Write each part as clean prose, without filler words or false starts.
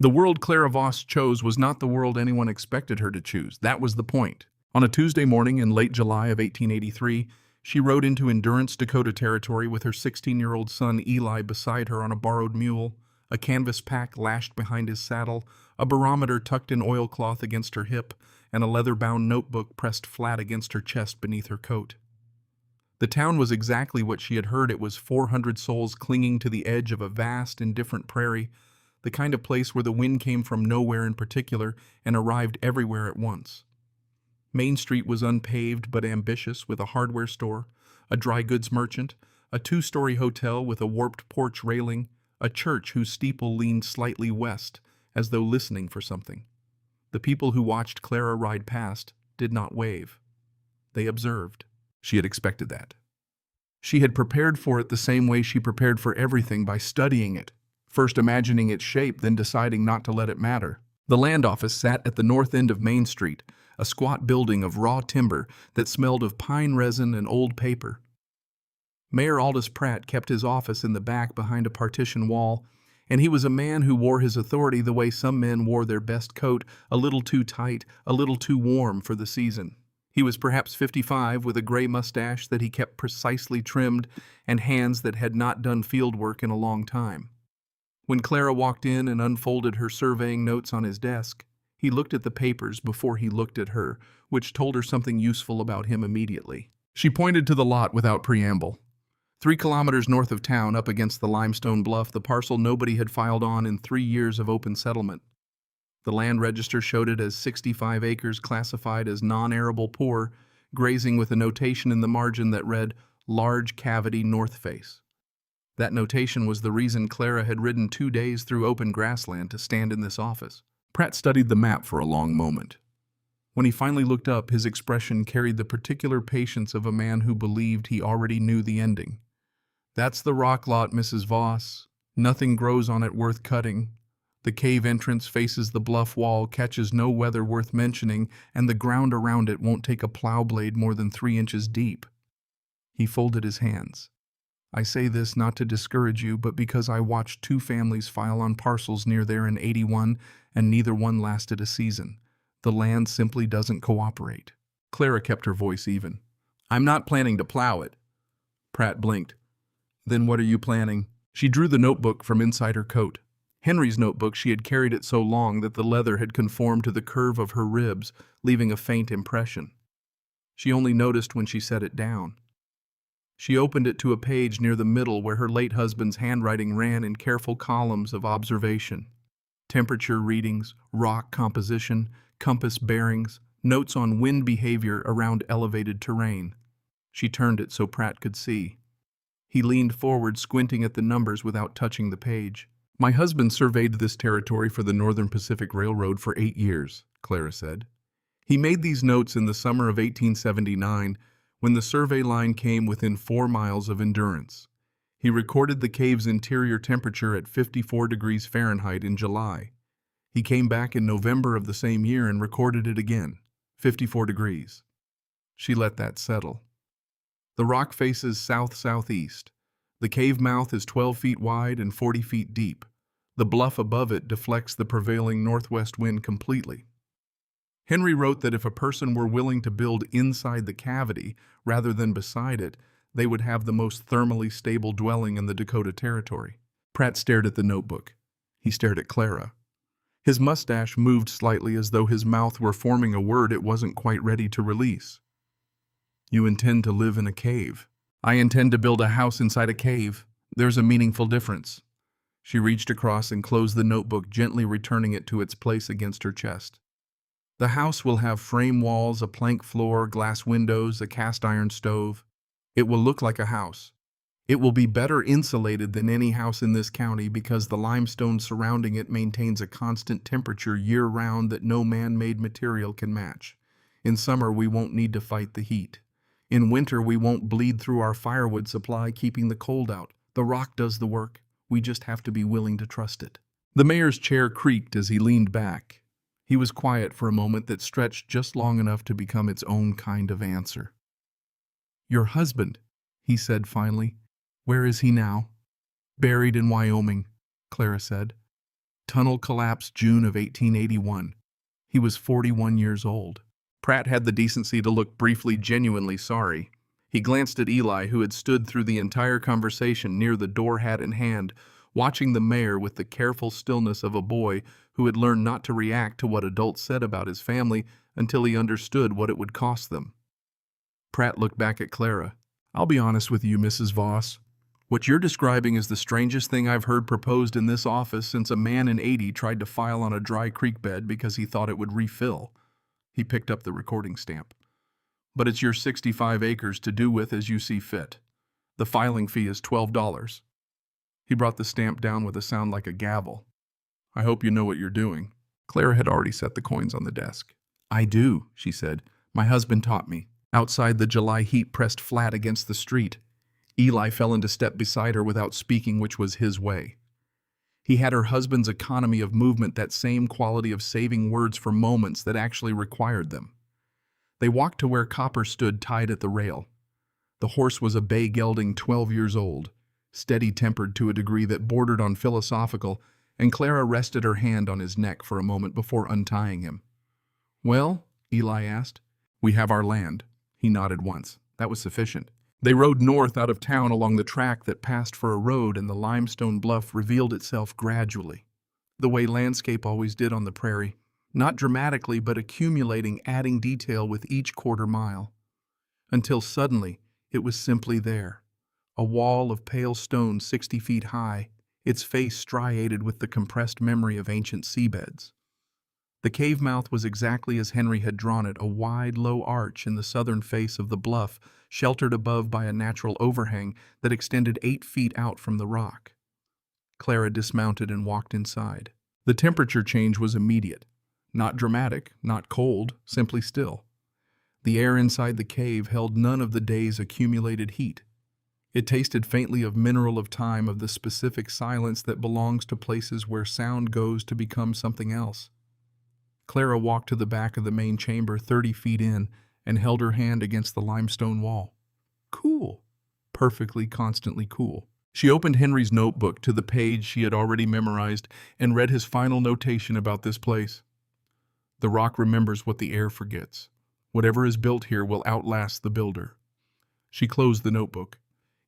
The world Clara Voss chose was not the world anyone expected her to choose. That was the point. On a Tuesday morning in late July of 1883, she rode into Endurance, Dakota Territory with her 16-year-old son Eli beside her on a borrowed mule, a canvas pack lashed behind his saddle, a barometer tucked in oilcloth against her hip, and a leather-bound notebook pressed flat against her chest beneath her coat. The town was exactly what she had heard it was: 400 souls clinging to the edge of a vast, indifferent prairie, the kind of place where the wind came from nowhere in particular and arrived everywhere at once. Main Street was unpaved but ambitious, with a hardware store, a dry goods merchant, a two-story hotel with a warped porch railing, a church whose steeple leaned slightly west, as though listening for something. The people who watched Clara ride past did not wave. They observed. She had expected that. She had prepared for it the same way she prepared for everything, by studying it, first imagining its shape, then deciding not to let it matter. The land office sat at the north end of Main Street, a squat building of raw timber that smelled of pine resin and old paper. Mayor Aldous Pratt kept his office in the back behind a partition wall, and he was a man who wore his authority the way some men wore their best coat, a little too tight, a little too warm for the season. He was perhaps 55, with a gray mustache that he kept precisely trimmed and hands that had not done field work in a long time. When Clara walked in and unfolded her surveying notes on his desk, he looked at the papers before he looked at her, which told her something useful about him immediately. She pointed to the lot without preamble. 3 kilometers north of town, up against the limestone bluff, the parcel nobody had filed on in 3 years of open settlement. The land register showed it as 65 acres classified as non-arable poor, grazing with a notation in the margin that read, "Large Cavity North Face." That notation was the reason Clara had ridden 2 days through open grassland to stand in this office. Pratt studied the map for a long moment. When he finally looked up, his expression carried the particular patience of a man who believed he already knew the ending. "That's the rock lot, Mrs. Voss. Nothing grows on it worth cutting. The cave entrance faces the bluff wall, catches no weather worth mentioning, and the ground around it won't take a plow blade more than 3 inches deep." He folded his hands. "I say this not to discourage you, but because I watched 2 families file on parcels near there in '81, and neither one lasted a season. The land simply doesn't cooperate." Clara kept her voice even. "I'm not planning to plow it." Pratt blinked. "Then what are you planning?" She drew the notebook from inside her coat. Henry's notebook. She had carried it so long that the leather had conformed to the curve of her ribs, leaving a faint impression. She only noticed when she set it down. She opened it to a page near the middle where her late husband's handwriting ran in careful columns of observation. Temperature readings, rock composition, compass bearings, notes on wind behavior around elevated terrain. She turned it so Pratt could see. He leaned forward, squinting at the numbers without touching the page. "My husband surveyed this territory for the Northern Pacific Railroad for 8 years, Clara said. "He made these notes in the summer of 1879, when the survey line came within 4 miles of Endurance. He recorded the cave's interior temperature at 54 degrees Fahrenheit in July. He came back in November of the same year and recorded it again, 54 degrees. She let that settle. "The rock faces south-southeast. The cave mouth is 12 feet wide and 40 feet deep. The bluff above it deflects the prevailing northwest wind completely. Henry wrote that if a person were willing to build inside the cavity rather than beside it, they would have the most thermally stable dwelling in the Dakota Territory." Pratt stared at the notebook. He stared at Clara. His mustache moved slightly, as though his mouth were forming a word it wasn't quite ready to release. "You intend to live in a cave." "I intend to build a house inside a cave. There's a meaningful difference." She reached across and closed the notebook, gently returning it to its place against her chest. "The house will have frame walls, a plank floor, glass windows, a cast-iron stove. It will look like a house. It will be better insulated than any house in this county because the limestone surrounding it maintains a constant temperature year-round that no man-made material can match. In summer, we won't need to fight the heat. In winter, we won't bleed through our firewood supply, keeping the cold out. The rock does the work. We just have to be willing to trust it." The mayor's chair creaked as he leaned back. He was quiet for a moment that stretched just long enough to become its own kind of answer. "Your husband," he said finally. "Where is he now?" "Buried in Wyoming," Clara said. Tunnel collapse, June of 1881. He was 41 years old. Pratt had the decency to look briefly genuinely sorry. He glanced at Eli, who had stood through the entire conversation near the door, hat in hand, watching the mayor with the careful stillness of a boy who had learned not to react to what adults said about his family until he understood what it would cost them. Pratt looked back at Clara. "I'll be honest with you, Mrs. Voss. What you're describing is the strangest thing I've heard proposed in this office since a man in '80 tried to file on a dry creek bed because he thought it would refill." He picked up the recording stamp. "But it's your 65 acres to do with as you see fit. The filing fee is $12. He brought the stamp down with a sound like a gavel. "I hope you know what you're doing." Clara had already set the coins on the desk. "I do," she said. "My husband taught me." Outside, the July heat pressed flat against the street. Eli fell into step beside her without speaking, which was his way. He had her husband's economy of movement, that same quality of saving words for moments that actually required them. They walked to where Copper stood tied at the rail. The horse was a bay gelding 12 years old, steady-tempered to a degree that bordered on philosophical, and Clara rested her hand on his neck for a moment before untying him. "Well?" Eli asked. "We have our land." He nodded once. That was sufficient. They rode north out of town along the track that passed for a road, and the limestone bluff revealed itself gradually, the way landscape always did on the prairie, not dramatically but accumulating, adding detail with each quarter mile, until suddenly it was simply there, a wall of pale stone 60 feet high, its face striated with the compressed memory of ancient seabeds. The cave mouth was exactly as Henry had drawn it, a wide, low arch in the southern face of the bluff, sheltered above by a natural overhang that extended 8 feet out from the rock. Clara dismounted and walked inside. The temperature change was immediate. Not dramatic, not cold, simply still. The air inside the cave held none of the day's accumulated heat. It tasted faintly of mineral, of time, of the specific silence that belongs to places where sound goes to become something else. Clara walked to the back of the main chamber 30 feet in and held her hand against the limestone wall. Cool. Perfectly, constantly cool. She opened Henry's notebook to the page she had already memorized and read his final notation about this place. "The rock remembers what the air forgets. Whatever is built here will outlast the builder." She closed the notebook.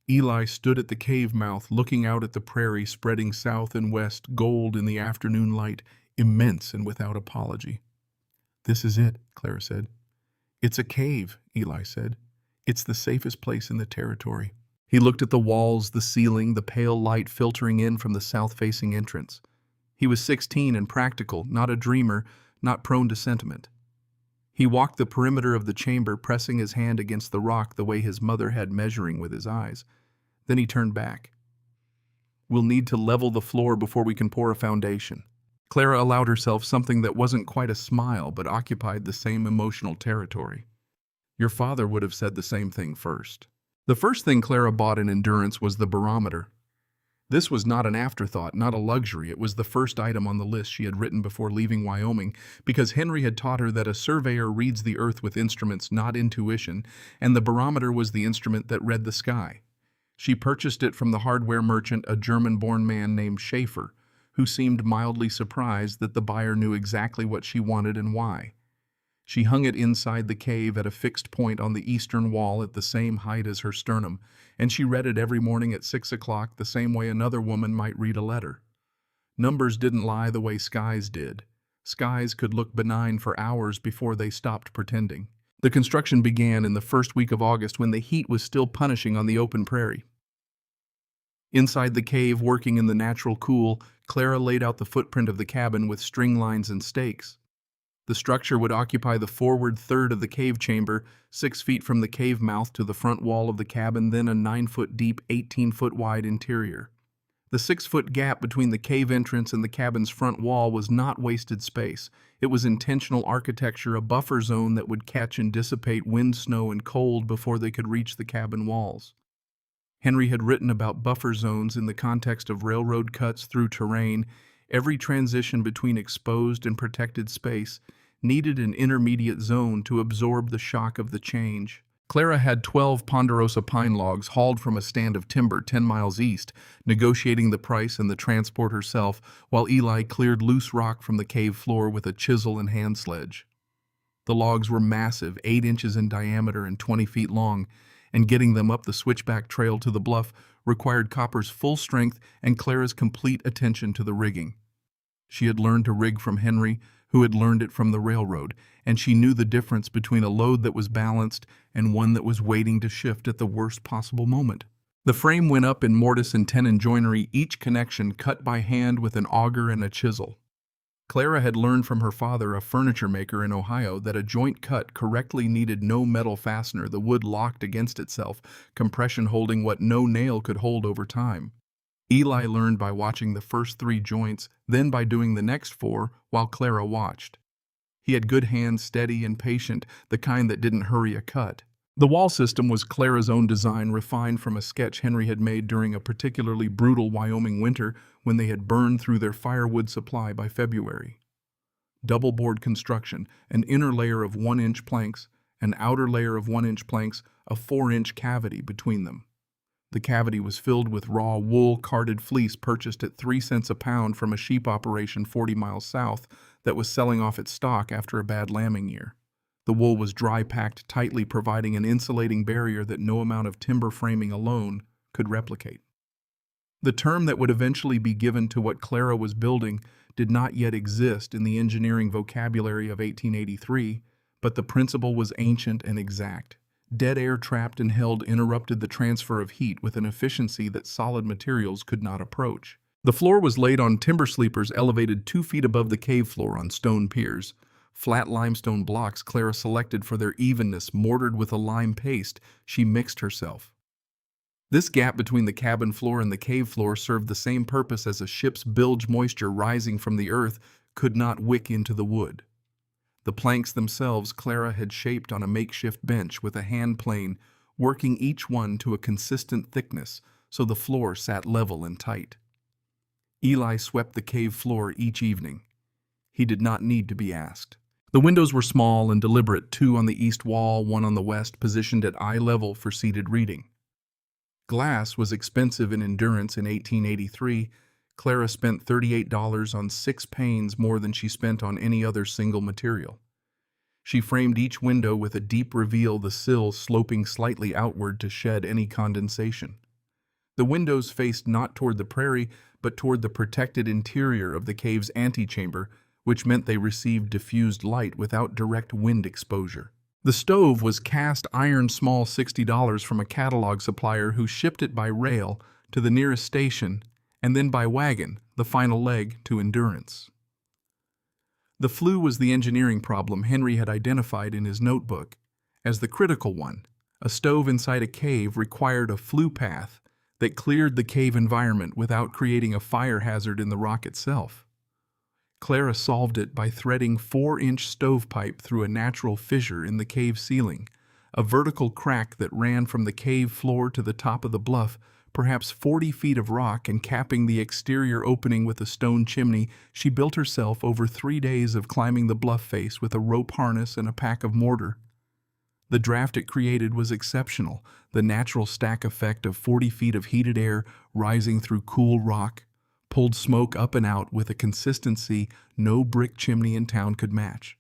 Eli stood at the cave mouth, looking out at the prairie spreading south and west, gold in the afternoon light, immense and without apology. "This is it," Clara said. "It's a cave," Eli said. "It's the safest place in the territory." He looked at the walls, the ceiling, the pale light filtering in from the south-facing entrance. He was 16 and practical, not a dreamer, not prone to sentiment. He walked the perimeter of the chamber, pressing his hand against the rock the way his mother had, measuring with his eyes. Then he turned back. "We'll need to level the floor before we can pour a foundation." Clara allowed herself something that wasn't quite a smile but occupied the same emotional territory. "Your father would have said the same thing first." The first thing Clara bought in Endurance was the barometer. This was not an afterthought, not a luxury. It was the first item on the list she had written before leaving Wyoming, because Henry had taught her that a surveyor reads the earth with instruments, not intuition, and the barometer was the instrument that read the sky. She purchased it from the hardware merchant, a German-born man named Schaefer, who seemed mildly surprised that the buyer knew exactly what she wanted and why. She hung it inside the cave at a fixed point on the eastern wall at the same height as her sternum, and she read it every morning at 6 o'clock the same way another woman might read a letter. Numbers didn't lie the way skies did. Skies could look benign for hours before they stopped pretending. The construction began in the first week of August, when the heat was still punishing on the open prairie. Inside the cave, working in the natural cool, Clara laid out the footprint of the cabin with string lines and stakes. The structure would occupy the forward third of the cave chamber, 6 feet from the cave mouth to the front wall of the cabin, then a 9-foot deep, 18-foot wide interior. The 6-foot gap between the cave entrance and the cabin's front wall was not wasted space. It was intentional architecture, a buffer zone that would catch and dissipate wind, snow, and cold before they could reach the cabin walls. Henry had written about buffer zones in the context of railroad cuts through terrain. Every transition between exposed and protected space needed an intermediate zone to absorb the shock of the change. Clara had 12 ponderosa pine logs hauled from a stand of timber 10 miles east, negotiating the price and the transport herself, while Eli cleared loose rock from the cave floor with a chisel and hand sledge. The logs were massive, 8 inches in diameter and 20 feet long, and getting them up the switchback trail to the bluff required Copper's full strength and Clara's complete attention to the rigging. She had learned to rig from Henry, who had learned it from the railroad, and she knew the difference between a load that was balanced and one that was waiting to shift at the worst possible moment. The frame went up in mortise and tenon joinery, each connection cut by hand with an auger and a chisel. Clara had learned from her father, a furniture maker in Ohio, that a joint cut correctly needed no metal fastener, the wood locked against itself, compression holding what no nail could hold over time. Eli learned by watching the first 3 joints, then by doing the next 4 while Clara watched. He had good hands, steady and patient, the kind that didn't hurry a cut. The wall system was Clara's own design, refined from a sketch Henry had made during a particularly brutal Wyoming winter when they had burned through their firewood supply by February. Double board construction, an inner layer of 1-inch planks, an outer layer of 1-inch planks, a 4-inch cavity between them. The cavity was filled with raw wool carded fleece purchased at 3 cents a pound from a sheep operation 40 miles south that was selling off its stock after a bad lambing year. The wool was dry packed tightly, providing an insulating barrier that no amount of timber framing alone could replicate. The term that would eventually be given to what Clara was building did not yet exist in the engineering vocabulary of 1883, but the principle was ancient and exact. Dead air trapped and held interrupted the transfer of heat with an efficiency that solid materials could not approach. The floor was laid on timber sleepers elevated 2 feet above the cave floor on stone piers. Flat limestone blocks Clara selected for their evenness, mortared with a lime paste she mixed herself. This gap between the cabin floor and the cave floor served the same purpose as a ship's bilge. Moisture rising from the earth could not wick into the wood. The planks themselves Clara had shaped on a makeshift bench with a hand plane, working each one to a consistent thickness so the floor sat level and tight. Eli swept the cave floor each evening. He did not need to be asked. The windows were small and deliberate, 2 on the east wall, 1 on the west, positioned at eye level for seated reading. Glass was expensive in endurance in 1883. Clara spent $38 on 6 panes, more than she spent on any other single material. She framed each window with a deep reveal, the sill sloping slightly outward to shed any condensation. The windows faced not toward the prairie, but toward the protected interior of the cave's antechamber, which meant they received diffused light without direct wind exposure. The stove was cast iron, small, $60 from a catalog supplier who shipped it by rail to the nearest station and then by wagon, the final leg to endurance. The flue was the engineering problem Henry had identified in his notebook as the critical one. A stove inside a cave required a flue path that cleared the cave environment without creating a fire hazard in the rock itself. Clara solved it by threading 4-inch stovepipe through a natural fissure in the cave ceiling, a vertical crack that ran from the cave floor to the top of the bluff, perhaps 40 feet of rock, and capping the exterior opening with a stone chimney. She built herself over 3 days of climbing the bluff face with a rope harness and a pack of mortar. The draft it created was exceptional, the natural stack effect of 40 feet of heated air rising through cool rock, pulled smoke up and out with a consistency no brick chimney in town could match.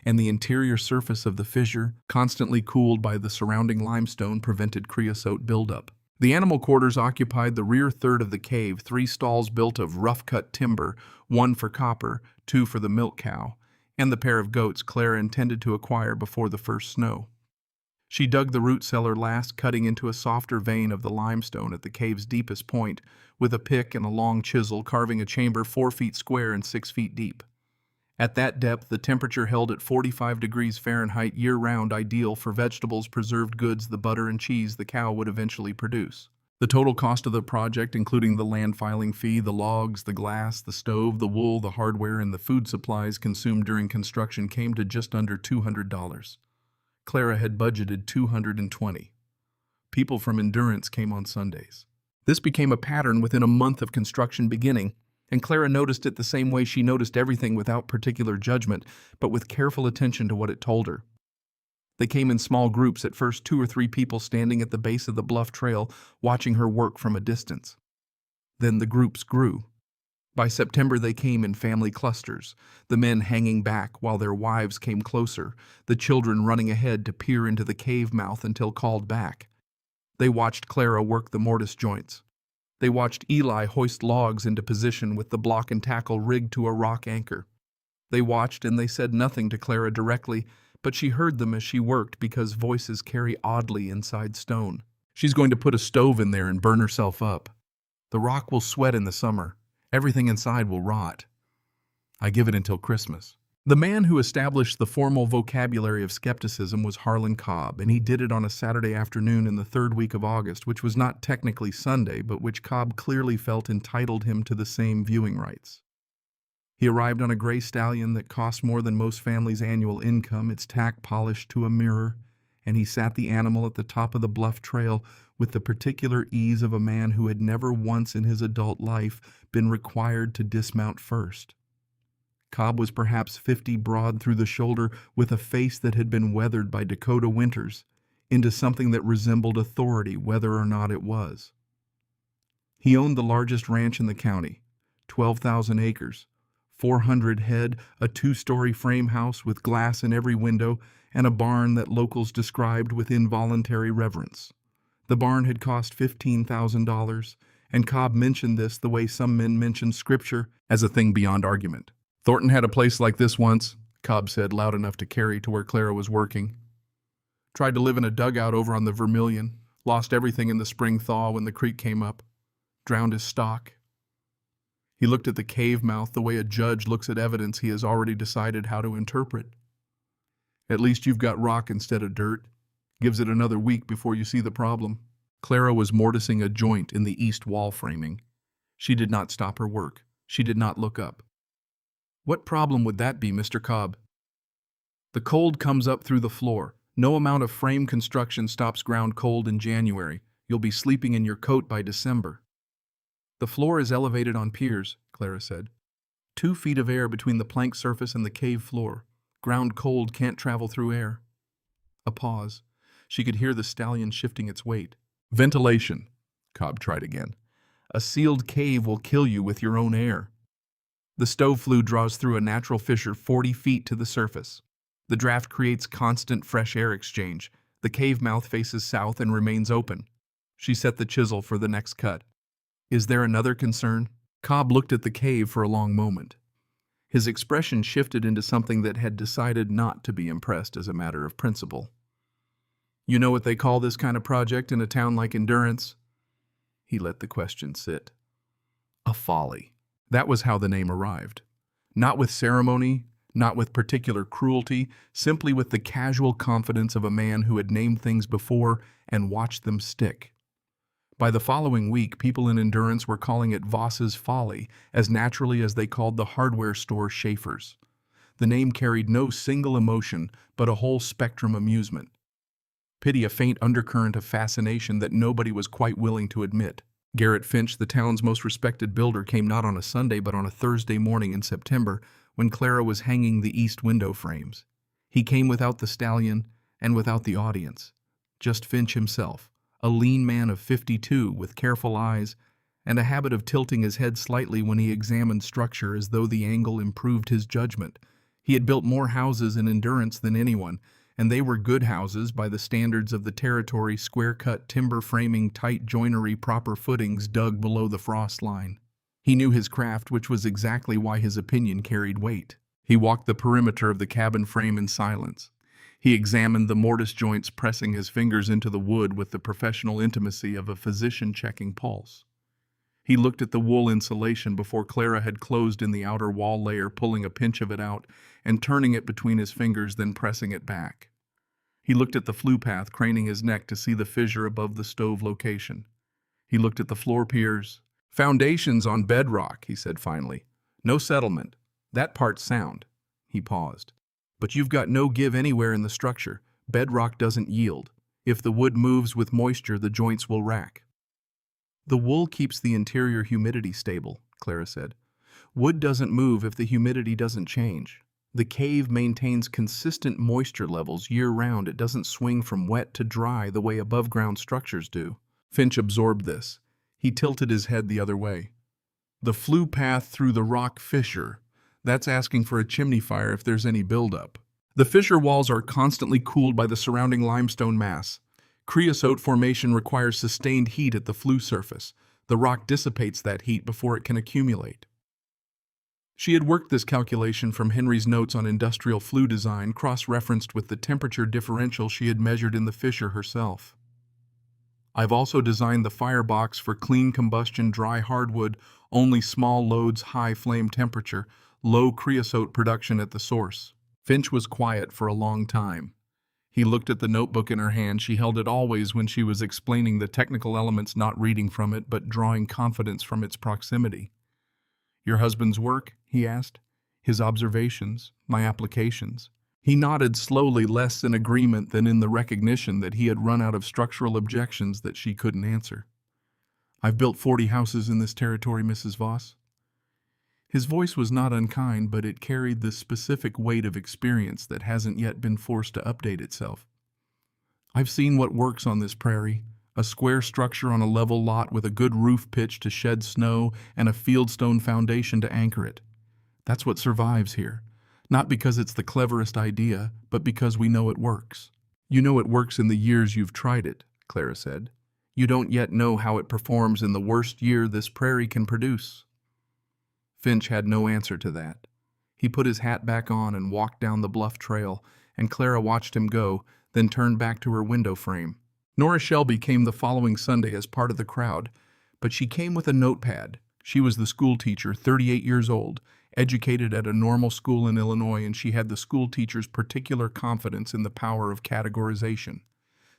And the interior surface of the fissure, constantly cooled by the surrounding limestone, prevented creosote buildup. The animal quarters occupied the rear third of the cave, 3 stalls built of rough-cut timber, 1 for Copper, 2 for the milk cow, and the pair of goats Clara intended to acquire before the first snow. She dug the root cellar last, cutting into a softer vein of the limestone at the cave's deepest point, with a pick and a long chisel, carving a chamber 4 feet square and 6 feet deep. At that depth, the temperature held at 45 degrees Fahrenheit year-round, ideal for vegetables, preserved goods, the butter and cheese the cow would eventually produce. The total cost of the project, including the land filing fee, the logs, the glass, the stove, the wool, the hardware, and the food supplies consumed during construction, came to just under $200. Clara had budgeted $220. People from Endurance came on Sundays. This became a pattern within a month of construction beginning, and Clara noticed it the same way she noticed everything, without particular judgment, but with careful attention to what it told her. They came in small groups, at first 2 or 3 people standing at the base of the bluff trail, watching her work from a distance. Then the groups grew. By September they came in family clusters, the men hanging back while their wives came closer, the children running ahead to peer into the cave mouth until called back. They watched Clara work the mortise joints. They watched Eli hoist logs into position with the block and tackle rigged to a rock anchor. They watched, and they said nothing to Clara directly, but she heard them as she worked because voices carry oddly inside stone. She's going to put a stove in there and burn herself up. The rock will sweat in the summer. Everything inside will rot. I give it until Christmas. The man who established the formal vocabulary of skepticism was Harlan Cobb, and he did it on a Saturday afternoon in the 3rd week of August, which was not technically Sunday, but which Cobb clearly felt entitled him to the same viewing rights. He arrived on a gray stallion that cost more than most families' annual income, its tack polished to a mirror, and he sat the animal at the top of the bluff trail with the particular ease of a man who had never once in his adult life been required to dismount first. Cobb was perhaps 50 broad through the shoulder, with a face that had been weathered by Dakota winters into something that resembled authority, whether or not it was. He owned the largest ranch in the county, 12,000 acres, 400 head, a 2-story frame house with glass in every window, and a barn that locals described with involuntary reverence. The barn had cost $15,000, and Cobb mentioned this the way some men mention Scripture, as a thing beyond argument. "Thornton had a place like this once," Cobb said, loud enough to carry to where Clara was working. "Tried to live in a dugout over on the Vermilion, lost everything in the spring thaw when the creek came up, drowned his stock." He looked at the cave mouth the way a judge looks at evidence he has already decided how to interpret. "At least you've got rock instead of dirt. Gives it another week before you see the problem." Clara was mortising a joint in the east wall framing. She did not stop her work. She did not look up. "What problem would that be, Mr. Cobb?" "The cold comes up through the floor. No amount of frame construction stops ground cold in January. You'll be sleeping in your coat by December." "The floor is elevated on piers," Clara said. 2 feet of air between the plank surface and the cave floor. Ground cold can't travel through air." A pause. She could hear the stallion shifting its weight. "Ventilation," Cobb tried again. "A sealed cave will kill you with your own air. The stove flue draws through a natural fissure 40 feet to the surface. The draft creates constant fresh air exchange. The cave mouth faces south and remains open." She set the chisel for the next cut. "Is there another concern?" Cobb looked at the cave for a long moment. His expression shifted into something that had decided not to be impressed as a matter of principle. "You know what they call this kind of project in a town like Endurance?" He let the question sit. "A folly." That was how the name arrived. Not with ceremony, not with particular cruelty, simply with the casual confidence of a man who had named things before and watched them stick. By the following week, people in Endurance were calling it Voss's Folly, as naturally as they called the hardware store Schaefer's. The name carried no single emotion, but a whole spectrum amusement. Pity, a faint undercurrent of fascination that nobody was quite willing to admit. Garrett Finch, the town's most respected builder, came not on a Sunday but on a Thursday morning in September when Clara was hanging the east window frames. He came without the stallion and without the audience. Just Finch himself, a lean man of 52 with careful eyes and a habit of tilting his head slightly when he examined structure as though the angle improved his judgment. He had built more houses in Endurance than anyone, and they were good houses by the standards of the territory, square-cut timber framing, tight joinery, proper footings dug below the frost line. He knew his craft, which was exactly why his opinion carried weight. He walked the perimeter of the cabin frame in silence. He examined the mortise joints, pressing his fingers into the wood with the professional intimacy of a physician checking pulse. He looked at the wool insulation before Clara had closed in the outer wall layer, pulling a pinch of it out and turning it between his fingers, then pressing it back. He looked at the flue path, craning his neck to see the fissure above the stove location. He looked at the floor piers. "Foundations on bedrock," he said finally. "No settlement. That part's sound." He paused. "But you've got no give anywhere in the structure. Bedrock doesn't yield. If the wood moves with moisture, the joints will rack." "The wool keeps the interior humidity stable," Clara said. "Wood doesn't move if the humidity doesn't change." The cave maintains consistent moisture levels year-round. It doesn't swing from wet to dry the way above-ground structures do. Finch absorbed this. He tilted his head the other way. The flue path through the rock fissure. That's asking for a chimney fire if there's any buildup. The fissure walls are constantly cooled by the surrounding limestone mass. Creosote formation requires sustained heat at the flue surface. The rock dissipates that heat before it can accumulate. She had worked this calculation from Henry's notes on industrial flue design, cross-referenced with the temperature differential she had measured in the fissure herself. I've also designed the firebox for clean combustion dry hardwood, only small loads, high flame temperature, low creosote production at the source. Finch was quiet for a long time. He looked at the notebook in her hand. She held it always when she was explaining the technical elements, not reading from it, but drawing confidence from its proximity. "Your husband's work?" he asked. "His observations, my applications." He nodded slowly, less in agreement than in the recognition that he had run out of structural objections that she couldn't answer. "I've built 40 houses in this territory, Mrs. Voss." His voice was not unkind, but it carried the specific weight of experience that hasn't yet been forced to update itself. "I've seen what works on this prairie. A square structure on a level lot with a good roof pitch to shed snow and a fieldstone foundation to anchor it. That's what survives here. Not because it's the cleverest idea, but because we know it works." "You know it works in the years you've tried it," Clara said. "You don't yet know how it performs in the worst year this prairie can produce." Finch had no answer to that. He put his hat back on and walked down the bluff trail, and Clara watched him go, then turned back to her window frame. Nora Shelby came the following Sunday as part of the crowd, but she came with a notepad. She was the school teacher, 38 years old, educated at a normal school in Illinois, and she had the school teacher's particular confidence in the power of categorization.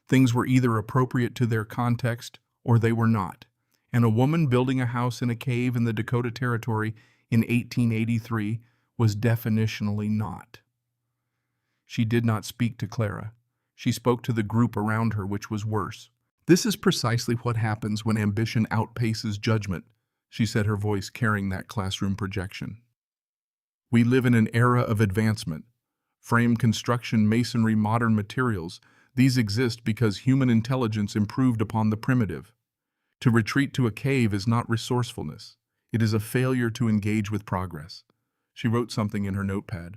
Things were either appropriate to their context or they were not. And a woman building a house in a cave in the Dakota Territory in 1883 was definitionally not. She did not speak to Clara. She spoke to the group around her, which was worse. "This is precisely what happens when ambition outpaces judgment," she said, her voice carrying that classroom projection. "We live in an era of advancement. Frame construction, masonry, modern materials, these exist because human intelligence improved upon the primitive. To retreat to a cave is not resourcefulness. It is a failure to engage with progress." She wrote something in her notepad.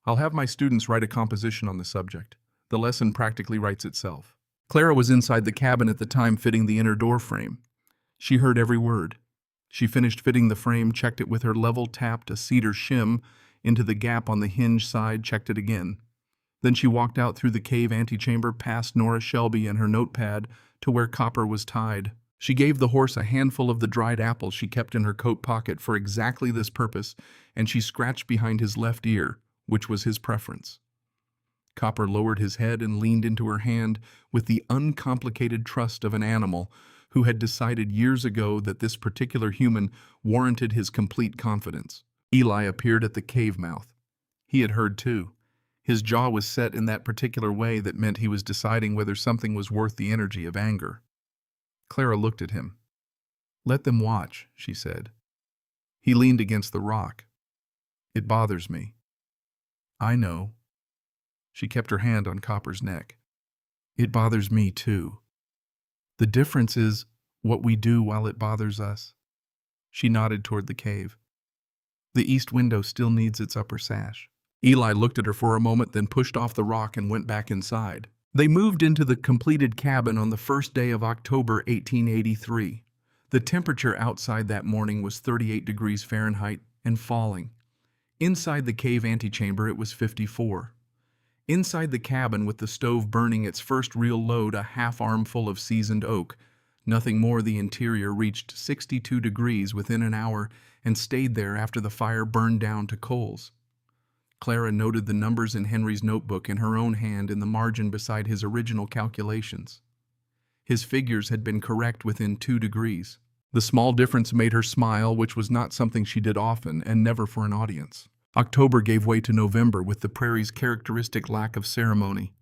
"I'll have my students write a composition on the subject. The lesson practically writes itself." Clara was inside the cabin at the time, fitting the inner door frame. She heard every word. She finished fitting the frame, checked it with her level, tapped a cedar shim into the gap on the hinge side, checked it again. Then she walked out through the cave antechamber, past Nora Shelby and her notepad, to where Copper was tied. She gave the horse a handful of the dried apples she kept in her coat pocket for exactly this purpose, and she scratched behind his left ear, which was his preference. Copper lowered his head and leaned into her hand with the uncomplicated trust of an animal who had decided years ago that this particular human warranted his complete confidence. Eli appeared at the cave mouth. He had heard too. His jaw was set in that particular way that meant he was deciding whether something was worth the energy of anger. Clara looked at him. "Let them watch," she said. He leaned against the rock. "It bothers me." "I know." She kept her hand on Copper's neck. "It bothers me too. The difference is what we do while it bothers us." She nodded toward the cave. "The east window still needs its upper sash." Eli looked at her for a moment, then pushed off the rock and went back inside. They moved into the completed cabin on the first day of October 1883. The temperature outside that morning was 38 degrees Fahrenheit and falling. Inside the cave antechamber it was 54. Inside the cabin, with the stove burning its first real load, a half-armful of seasoned oak, nothing more, the interior reached 62 degrees within an hour and stayed there after the fire burned down to coals. Clara noted the numbers in Henry's notebook in her own hand in the margin beside his original calculations. His figures had been correct within 2 degrees. The small difference made her smile, which was not something she did often and never for an audience. October gave way to November with the Prairie's characteristic lack of ceremony.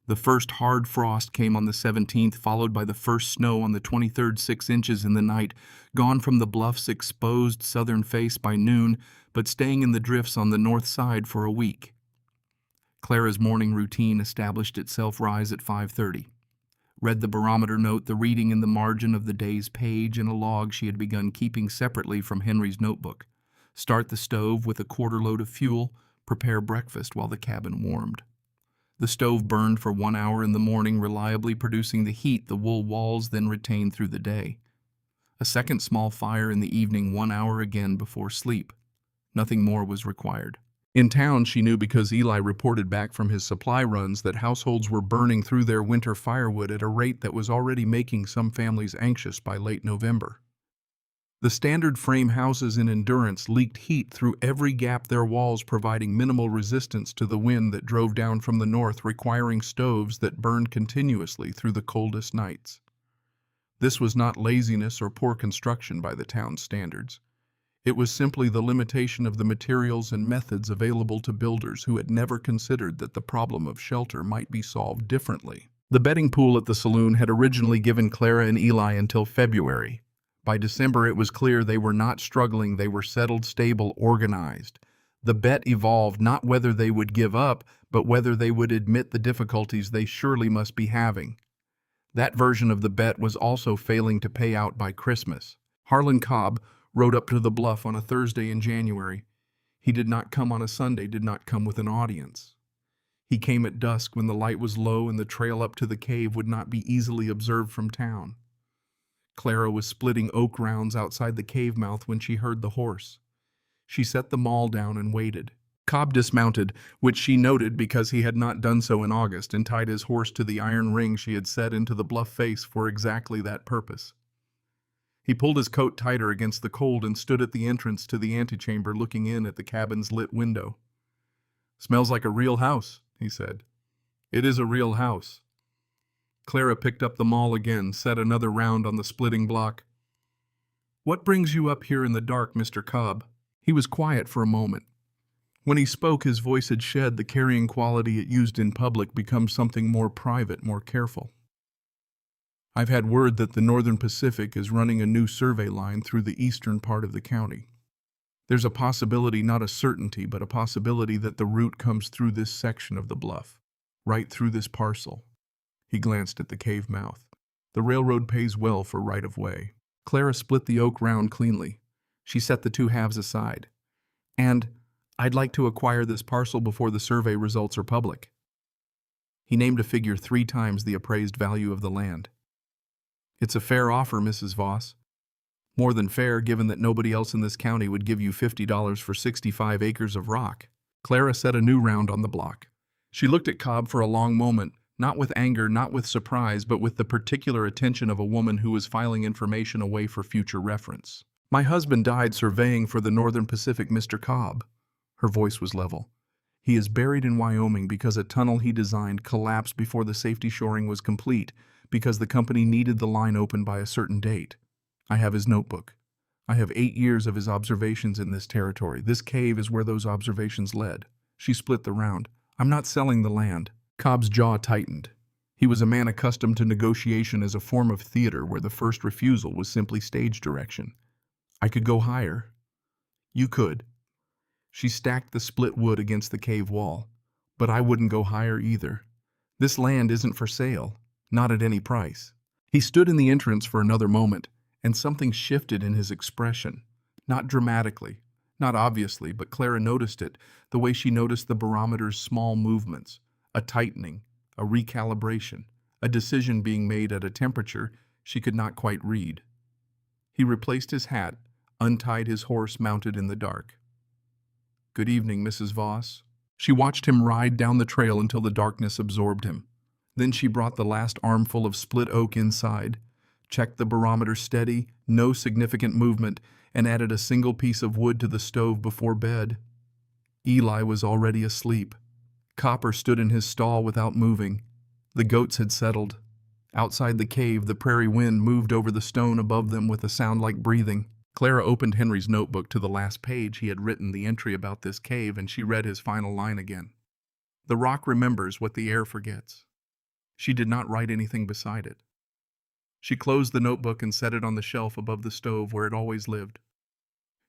The first hard frost came on the 17th, followed by the first snow on the 23rd, 6 inches in the night, gone from the bluff's exposed southern face by noon, but staying in the drifts on the north side for a week. Clara's morning routine established itself. Rise at 5:30. Read the barometer note, the reading in the margin of the day's page, and a log she had begun keeping separately from Henry's notebook. Start the stove with a quarter load of fuel, prepare breakfast while the cabin warmed. The stove burned for 1 hour in the morning, reliably producing the heat the wool walls then retained through the day. A second small fire in the evening, 1 hour again before sleep. Nothing more was required. In town, she knew because Eli reported back from his supply runs that households were burning through their winter firewood at a rate that was already making some families anxious by late November. The standard frame houses in Endurance leaked heat through every gap, their walls providing minimal resistance to the wind that drove down from the north, requiring stoves that burned continuously through the coldest nights. This was not laziness or poor construction by the town's standards. It was simply the limitation of the materials and methods available to builders who had never considered that the problem of shelter might be solved differently. The betting pool at the saloon had originally given Clara and Eli until February. By December, it was clear they were not struggling, they were settled, stable, organized. The bet evolved not whether they would give up, but whether they would admit the difficulties they surely must be having. That version of the bet was also failing to pay out by Christmas. Harlan Cobb rode up to the bluff on a Thursday in January. He did not come on a Sunday, did not come with an audience. He came at dusk when the light was low and the trail up to the cave would not be easily observed from town. Clara was splitting oak rounds outside the cave mouth when she heard the horse. She set the maul down and waited. Cobb dismounted, which she noted because he had not done so in August, and tied his horse to the iron ring she had set into the bluff face for exactly that purpose. He pulled his coat tighter against the cold and stood at the entrance to the antechamber, looking in at the cabin's lit window. "Smells like a real house," he said. "It is a real house." Clara picked up the maul again, set another round on the splitting block. "What brings you up here in the dark, Mr. Cobb?" He was quiet for a moment. When he spoke, his voice had shed the carrying quality it used in public, become something more private, more careful. "I've had word that the Northern Pacific is running a new survey line through the eastern part of the county. There's a possibility, not a certainty, but a possibility that the route comes through this section of the bluff, right through this parcel." He glanced at the cave mouth. "The railroad pays well for right-of-way." Clara split the oak round cleanly. She set the two halves aside. "And I'd like to acquire this parcel before the survey results are public." He named a figure 3 times the appraised value of the land. "It's a fair offer, Mrs. Voss. More than fair, given that nobody else in this county would give you $50 for 65 acres of rock." Clara set a new round on the block. She looked at Cobb for a long moment, not with anger, not with surprise, but with the particular attention of a woman who was filing information away for future reference. "My husband died surveying for the Northern Pacific, Mr. Cobb." Her voice was level. "He is buried in Wyoming because a tunnel he designed collapsed before the safety shoring was complete, because the company needed the line open by a certain date. I have his notebook. I have 8 years of his observations in this territory. This cave is where those observations led." She split the round. "I'm not selling the land." Cobb's jaw tightened. He was a man accustomed to negotiation as a form of theater where the first refusal was simply stage direction. "I could go higher." "You could." She stacked the split wood against the cave wall. "But I wouldn't go higher either. This land isn't for sale, not at any price." He stood in the entrance for another moment, and something shifted in his expression. Not dramatically, not obviously, but Clara noticed it, the way she noticed the barometer's small movements. A tightening, a recalibration, a decision being made at a temperature she could not quite read. He replaced his hat, untied his horse, mounted in the dark. "Good evening, Mrs. Voss." She watched him ride down the trail until the darkness absorbed him. Then she brought the last armful of split oak inside, checked the barometer steady, no significant movement, and added a single piece of wood to the stove before bed. Eli was already asleep. Copper stood in his stall without moving. The goats had settled. Outside the cave, the prairie wind moved over the stone above them with a sound like breathing. Clara opened Henry's notebook to the last page. He had written the entry about this cave, and she read his final line again. "The rock remembers what the air forgets." She did not write anything beside it. She closed the notebook and set it on the shelf above the stove where it always lived.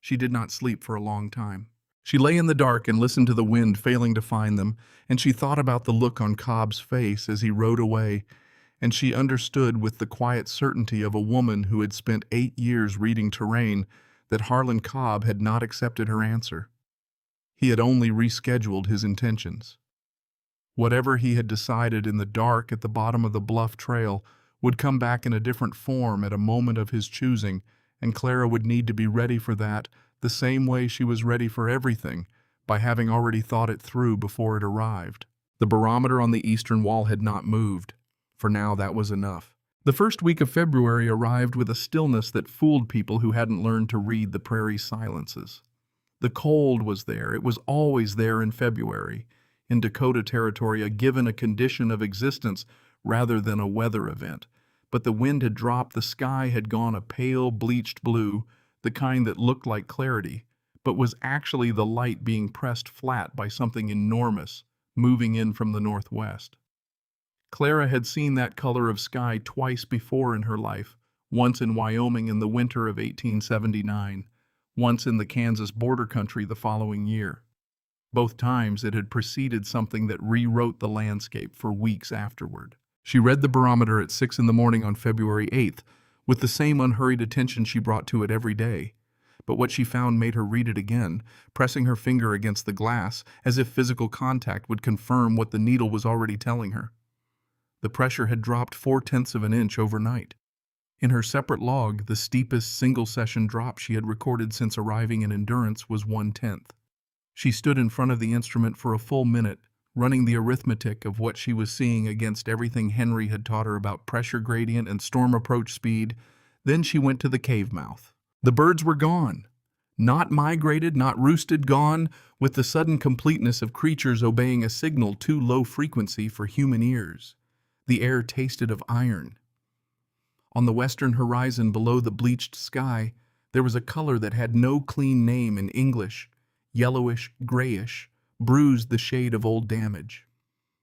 She did not sleep for a long time. She lay in the dark and listened to the wind failing to find them, and she thought about the look on Cobb's face as he rode away, and she understood with the quiet certainty of a woman who had spent 8 years reading terrain that Harlan Cobb had not accepted her answer. He had only rescheduled his intentions. Whatever he had decided in the dark at the bottom of the bluff trail would come back in a different form at a moment of his choosing, and Clara would need to be ready for that the same way she was ready for everything, by having already thought it through before it arrived. The barometer on the eastern wall had not moved. For now, that was enough. The first week of February arrived with a stillness that fooled people who hadn't learned to read the prairie silences. The cold was there. It was always there in February. In Dakota Territory, a condition of existence rather than a weather event. But the wind had dropped, the sky had gone a pale, bleached blue, the kind that looked like clarity, but was actually the light being pressed flat by something enormous moving in from the northwest. Clara had seen that color of sky twice before in her life, once in Wyoming in the winter of 1879, once in the Kansas border country the following year. Both times it had preceded something that rewrote the landscape for weeks afterward. She read the barometer at 6 in the morning on February 8th, with the same unhurried attention she brought to it every day. But what she found made her read it again, pressing her finger against the glass, as if physical contact would confirm what the needle was already telling her. The pressure had dropped 0.4 of an inch overnight. In her separate log, the steepest single-session drop she had recorded since arriving in Endurance was 1/10. She stood in front of the instrument for a full minute, running the arithmetic of what she was seeing against everything Henry had taught her about pressure gradient and storm approach speed. Then she went to the cave mouth. The birds were gone. Not migrated, not roosted, gone, with the sudden completeness of creatures obeying a signal too low frequency for human ears. The air tasted of iron. On the western horizon below the bleached sky, there was a color that had no clean name in English, yellowish, grayish, bruised the shade of old damage.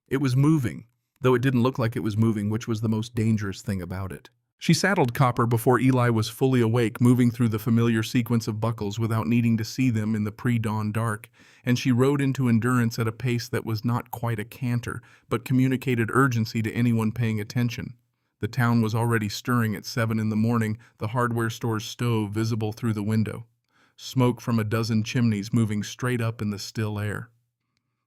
It was moving, though it didn't look like it was moving, which was the most dangerous thing about it. She saddled Copper before Eli was fully awake, moving through the familiar sequence of buckles without needing to see them in the pre-dawn dark, and she rode into Endurance at a pace that was not quite a canter, but communicated urgency to anyone paying attention. The town was already stirring at 7 in the morning, the hardware store's stove visible through the window. Smoke from a dozen chimneys moving straight up in the still air,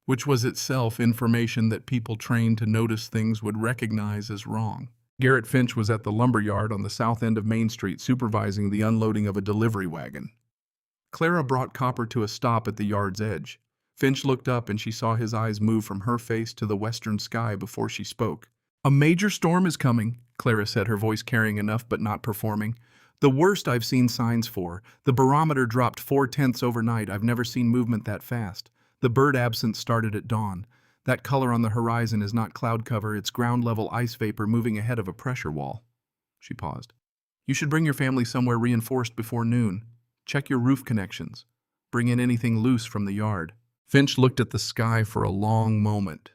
which was itself information that people trained to notice things would recognize as wrong. Garrett Finch was at the lumber yard on the south end of Main Street supervising the unloading of a delivery wagon. Clara brought Copper to a stop at the yard's edge. Finch looked up and she saw his eyes move from her face to the western sky before she spoke. "A major storm is coming," Clara said, her voice carrying enough but not performing. "The worst I've seen signs for. The barometer dropped 0.4 overnight. I've never seen movement that fast. The bird absence started at dawn. That color on the horizon is not cloud cover, it's ground-level ice vapor moving ahead of a pressure wall." She paused. "You should bring your family somewhere reinforced before noon. Check your roof connections. Bring in anything loose from the yard." Finch looked at the sky for a long moment.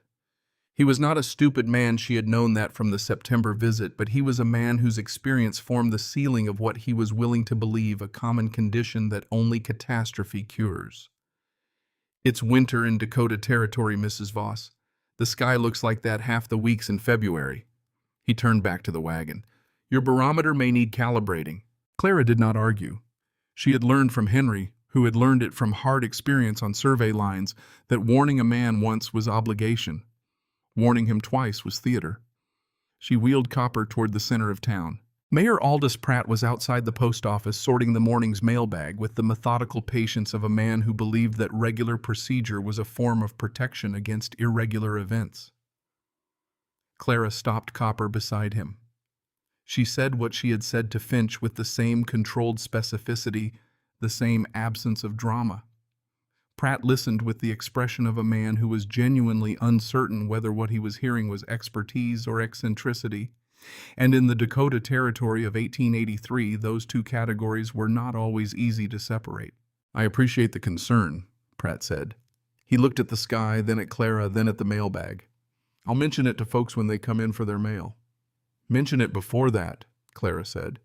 He was not a stupid man, she had known that from the September visit, but he was a man whose experience formed the ceiling of what he was willing to believe a common condition that only catastrophe cures. "It's winter in Dakota Territory, Mrs. Voss. The sky looks like that half the weeks in February." He turned back to the wagon. "Your barometer may need calibrating." Clara did not argue. She had learned from Henry, who had learned it from hard experience on survey lines, that warning a man once was obligation. Warning him twice was theater. She wheeled Copper toward the center of town. Mayor Aldous Pratt was outside the post office sorting the morning's mailbag with the methodical patience of a man who believed that regular procedure was a form of protection against irregular events. Clara stopped Copper beside him. She said what she had said to Finch with the same controlled specificity, the same absence of drama. Pratt listened with the expression of a man who was genuinely uncertain whether what he was hearing was expertise or eccentricity. And in the Dakota Territory of 1883, those two categories were not always easy to separate. "I appreciate the concern," Pratt said. He looked at the sky, then at Clara, then at the mailbag. I'll mention it to folks when they come in for their mail. Mention it before that, Clara said.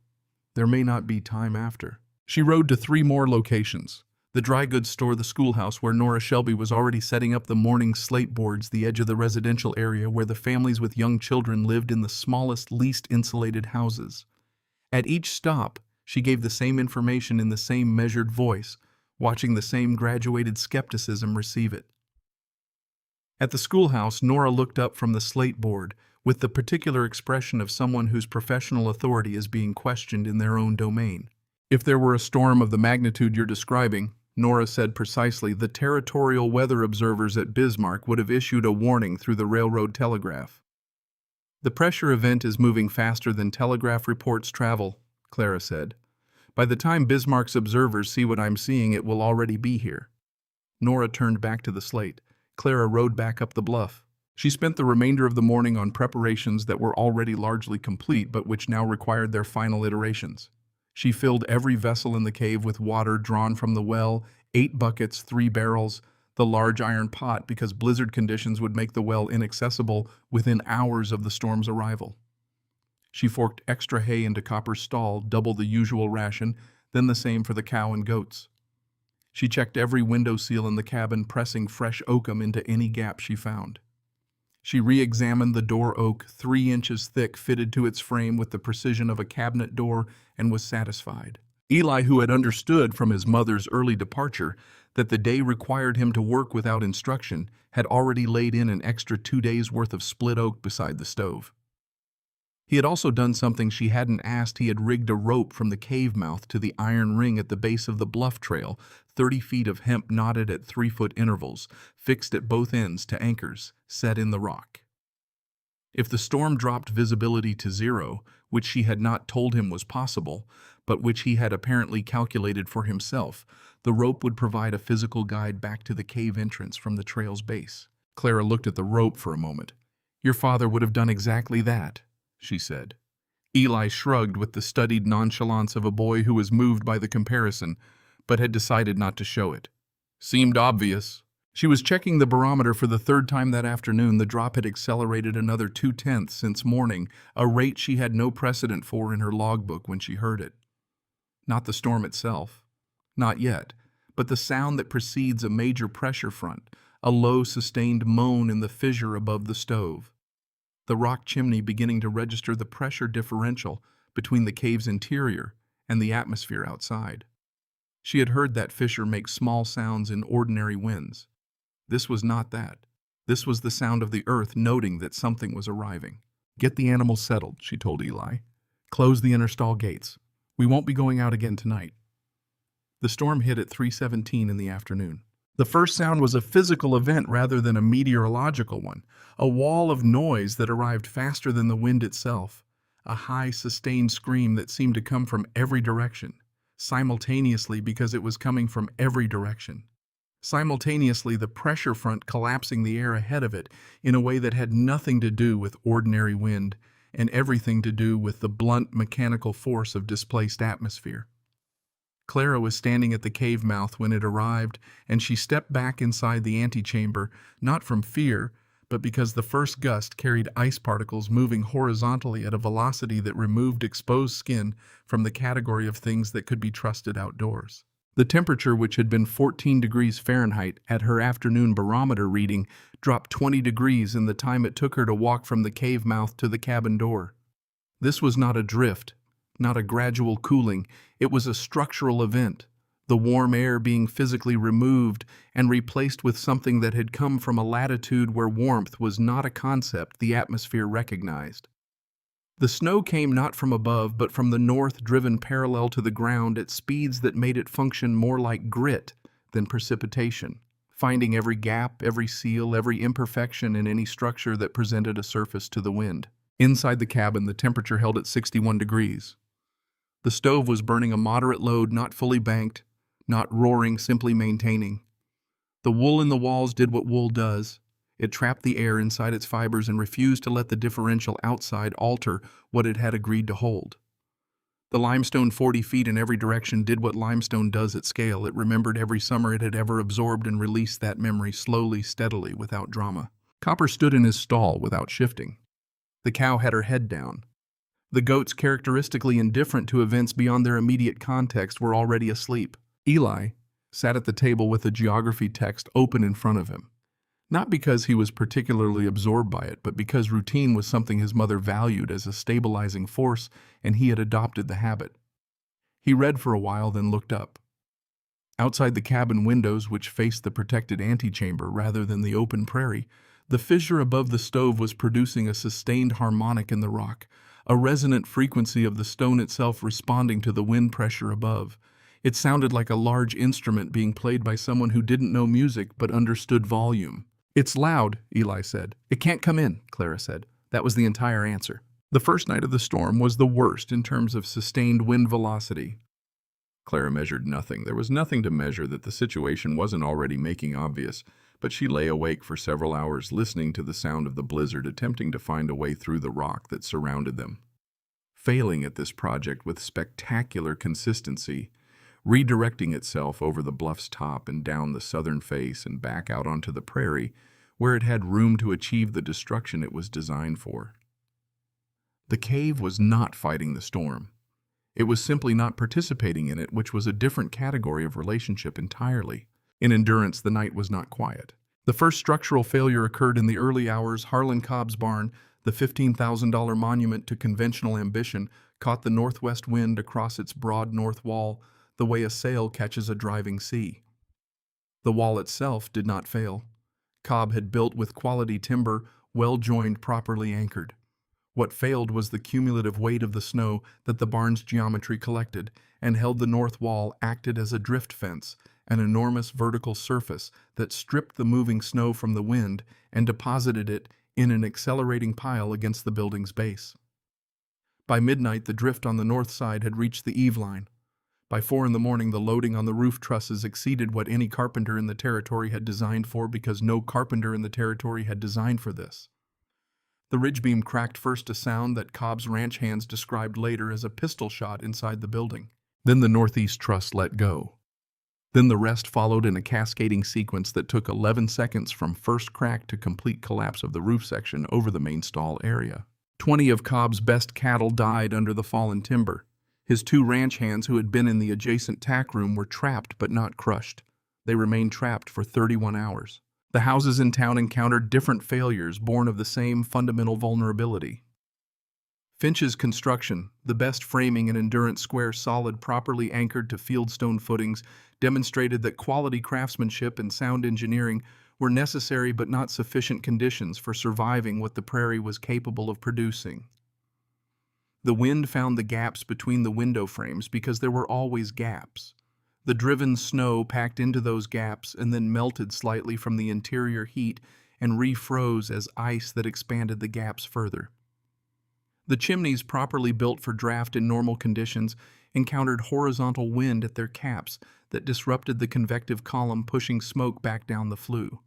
There may not be time after. She rode to 3 more locations. The dry goods store, the schoolhouse where Nora Shelby was already setting up the morning slate boards, the edge of the residential area where the families with young children lived in the smallest, least insulated houses. At each stop, she gave the same information in the same measured voice, watching the same graduated skepticism receive it. At the schoolhouse, Nora looked up from the slate board with the particular expression of someone whose professional authority is being questioned in their own domain. If there were a storm of the magnitude you're describing, Nora said precisely, the territorial weather observers at Bismarck would have issued a warning through the railroad telegraph. The pressure event is moving faster than telegraph reports travel, Clara said. By the time Bismarck's observers see what I'm seeing, it will already be here. Nora turned back to the slate. Clara rode back up the bluff. She spent the remainder of the morning on preparations that were already largely complete but which now required their final iterations. She filled every vessel in the cave with water drawn from the well, 8 buckets, 3 barrels, the large iron pot because blizzard conditions would make the well inaccessible within hours of the storm's arrival. She forked extra hay into Copper's stall, double the usual ration, then the same for the cow and goats. She checked every window seal in the cabin, pressing fresh oakum into any gap she found. She re-examined the door oak, 3 inches thick, fitted to its frame with the precision of a cabinet door, and was satisfied. Eli, who had understood from his mother's early departure that the day required him to work without instruction, had already laid in an extra 2 days' worth of split oak beside the stove. He had also done something she hadn't asked. He had rigged a rope from the cave mouth to the iron ring at the base of the bluff trail, 30 feet of hemp knotted at 3-foot intervals, fixed at both ends to anchors, set in the rock. If the storm dropped visibility to 0, which she had not told him was possible, but which he had apparently calculated for himself, the rope would provide a physical guide back to the cave entrance from the trail's base. Clara looked at the rope for a moment. Your father would have done exactly that, she said. Eli shrugged with the studied nonchalance of a boy who was moved by the comparison, but had decided not to show it. Seemed obvious. She was checking the barometer for the 3rd time that afternoon. The drop had accelerated another 0.2 since morning, a rate she had no precedent for in her logbook when she heard it. Not the storm itself. Not yet, but the sound that precedes a major pressure front, a low, sustained moan in the fissure above the stove. The rock chimney beginning to register the pressure differential between the cave's interior and the atmosphere outside. She had heard that fissure make small sounds in ordinary winds. This was not that. This was the sound of the earth noting that something was arriving. Get the animals settled, she told Eli. Close the inner stall gates. We won't be going out again tonight. The storm hit at 3:17 in the afternoon. The first sound was a physical event rather than a meteorological one, a wall of noise that arrived faster than the wind itself, a high, sustained scream that seemed to come from every direction, simultaneously because it was coming from every direction. Simultaneously, the pressure front collapsing the air ahead of it in a way that had nothing to do with ordinary wind and everything to do with the blunt mechanical force of displaced atmosphere. Clara was standing at the cave mouth when it arrived, and she stepped back inside the antechamber, not from fear, but because the first gust carried ice particles moving horizontally at a velocity that removed exposed skin from the category of things that could be trusted outdoors. The temperature, which had been 14 degrees Fahrenheit at her afternoon barometer reading, dropped 20 degrees in the time it took her to walk from the cave mouth to the cabin door. This was not a drift, not a gradual cooling. It was a structural event, the warm air being physically removed and replaced with something that had come from a latitude where warmth was not a concept the atmosphere recognized. The snow came not from above, but from the north, driven parallel to the ground at speeds that made it function more like grit than precipitation, finding every gap, every seal, every imperfection in any structure that presented a surface to the wind. Inside the cabin, the temperature held at 61 degrees. The stove was burning a moderate load, not fully banked, not roaring, simply maintaining. The wool in the walls did what wool does. It trapped the air inside its fibers and refused to let the differential outside alter what it had agreed to hold. The limestone 40 feet in every direction did what limestone does at scale. It remembered every summer it had ever absorbed and released that memory slowly, steadily, without drama. Copper stood in his stall without shifting. The cow had her head down. The goats, characteristically indifferent to events beyond their immediate context, were already asleep. Eli sat at the table with a geography text open in front of him. Not because he was particularly absorbed by it, but because routine was something his mother valued as a stabilizing force, and he had adopted the habit. He read for a while, then looked up. Outside the cabin windows, which faced the protected antechamber rather than the open prairie, the fissure above the stove was producing a sustained harmonic in the rock, a resonant frequency of the stone itself responding to the wind pressure above. It sounded like a large instrument being played by someone who didn't know music but understood volume. "It's loud," Eli said. "It can't come in," Clara said. That was the entire answer. The first night of the storm was the worst in terms of sustained wind velocity. Clara measured nothing. There was nothing to measure that the situation wasn't already making obvious, but she lay awake for several hours listening to the sound of the blizzard, attempting to find a way through the rock that surrounded them. Failing at this project with spectacular consistency, redirecting itself over the bluff's top and down the southern face and back out onto the prairie, where it had room to achieve the destruction it was designed for. The cave was not fighting the storm. It was simply not participating in it, which was a different category of relationship entirely. In endurance, the night was not quiet. The first structural failure occurred in the early hours. Harlan Cobb's barn, the $15,000 monument to conventional ambition, caught the northwest wind across its broad north wall, the way a sail catches a driving sea. The wall itself did not fail. Cobb had built with quality timber, well-joined, properly anchored. What failed was the cumulative weight of the snow that the barn's geometry collected and held the north wall, acted as a drift fence, an enormous vertical surface that stripped the moving snow from the wind and deposited it in an accelerating pile against the building's base. By midnight, the drift on the north side had reached the eave line. By 4 in the morning, the loading on the roof trusses exceeded what any carpenter in the territory had designed for, because no carpenter in the territory had designed for this. The ridge beam cracked first, a sound that Cobb's ranch hands described later as a pistol shot inside the building. Then the northeast truss let go. Then the rest followed in a cascading sequence that took 11 seconds from first crack to complete collapse of the roof section over the main stall area. 20 of Cobb's best cattle died under the fallen timber. His 2 ranch hands who had been in the adjacent tack room were trapped but not crushed. They remained trapped for 31 hours. The houses in town encountered different failures born of the same fundamental vulnerability. Finch's construction, the best framing and endurance square solid properly anchored to fieldstone footings, demonstrated that quality craftsmanship and sound engineering were necessary but not sufficient conditions for surviving what the prairie was capable of producing. The wind found the gaps between the window frames because there were always gaps. The driven snow packed into those gaps and then melted slightly from the interior heat and refroze as ice that expanded the gaps further. The chimneys, properly built for draft in normal conditions, encountered horizontal wind at their caps that disrupted the convective column, pushing smoke back down the flue.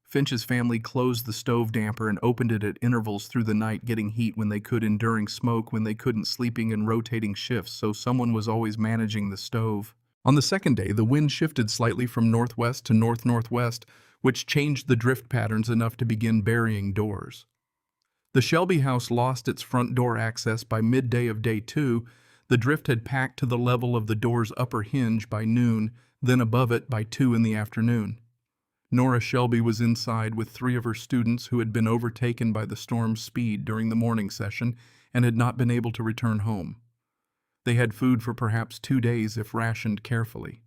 Finch's family closed the stove damper and opened it at intervals through the night, getting heat when they could, enduring smoke when they couldn't, sleeping in rotating shifts, so someone was always managing the stove. On the second day, the wind shifted slightly from northwest to north-northwest, which changed the drift patterns enough to begin burying doors. The Shelby house lost its front door access by midday of day 2. The drift had packed to the level of the door's upper hinge by noon, then above it by 2 in the afternoon. Nora Shelby was inside with 3 of her students who had been overtaken by the storm's speed during the morning session and had not been able to return home. They had food for perhaps 2 days if rationed carefully.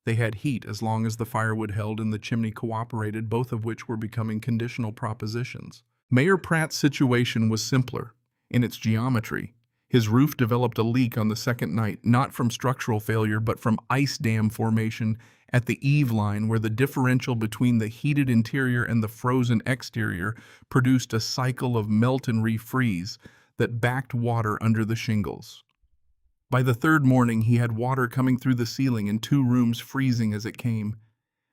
They had heat as long as the firewood held and the chimney cooperated, both of which were becoming conditional propositions. Mayor Pratt's situation was simpler. In its geometry, his roof developed a leak on the second night, not from structural failure but from ice dam formation at the eave line, where the differential between the heated interior and the frozen exterior produced a cycle of melt and refreeze that backed water under the shingles. By the third morning, he had water coming through the ceiling in 2 rooms, freezing as it came,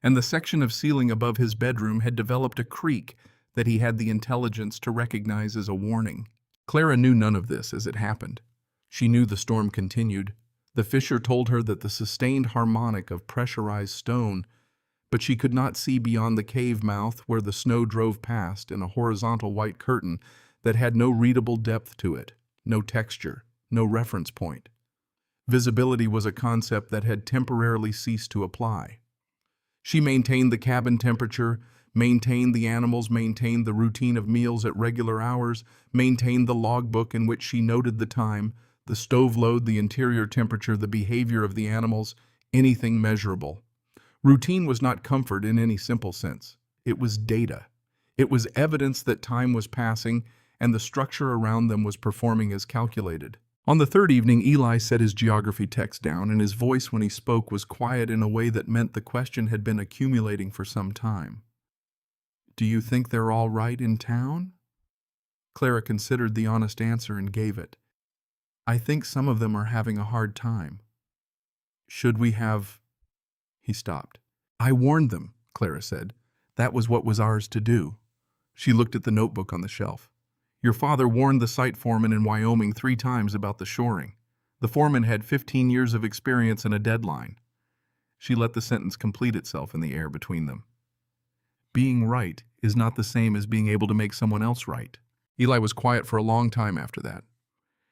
and the section of ceiling above his bedroom had developed a creak that he had the intelligence to recognize as a warning. Clara knew none of this as it happened. She knew the storm continued. The fissure told her that the sustained harmonic of pressurized stone but she could not see beyond the cave mouth where the snow drove past in a horizontal white curtain that had no readable depth to it, no texture, no reference point. Visibility was a concept that had temporarily ceased to apply. She maintained the cabin temperature, maintained the animals, maintained the routine of meals at regular hours, maintained the logbook in which she noted the time, the stove load, the interior temperature, the behavior of the animals, anything measurable. Routine was not comfort in any simple sense. It was data. It was evidence that time was passing and the structure around them was performing as calculated. On the third evening, Eli set his geography text down, and his voice when he spoke was quiet in a way that meant the question had been accumulating for some time. "Do you think they're all right in town?" Clara considered the honest answer and gave it. "I think some of them are having a hard time. Should we have—" He stopped. "I warned them," Clara said. "That was what was ours to do." She looked at the notebook on the shelf. "Your father warned the site foreman in Wyoming 3 times about the shoring. The foreman had 15 years of experience and a deadline." She let the sentence complete itself in the air between them. Being right is not the same as being able to make someone else right. Eli was quiet for a long time after that.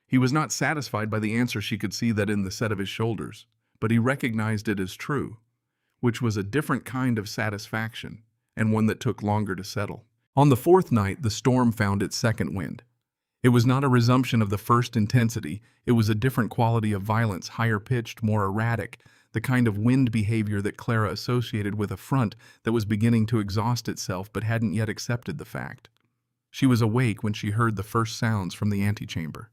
He was not satisfied by the answer she could see that in the set of his shoulders, but he recognized it as true, which was a different kind of satisfaction, and one that took longer to settle. On the 4th night, the storm found its second wind. It was not a resumption of the first intensity, it was a different quality of violence, higher-pitched, more erratic, the kind of wind behavior that Clara associated with a front that was beginning to exhaust itself but hadn't yet accepted the fact. She was awake when she heard the first sounds from the antechamber.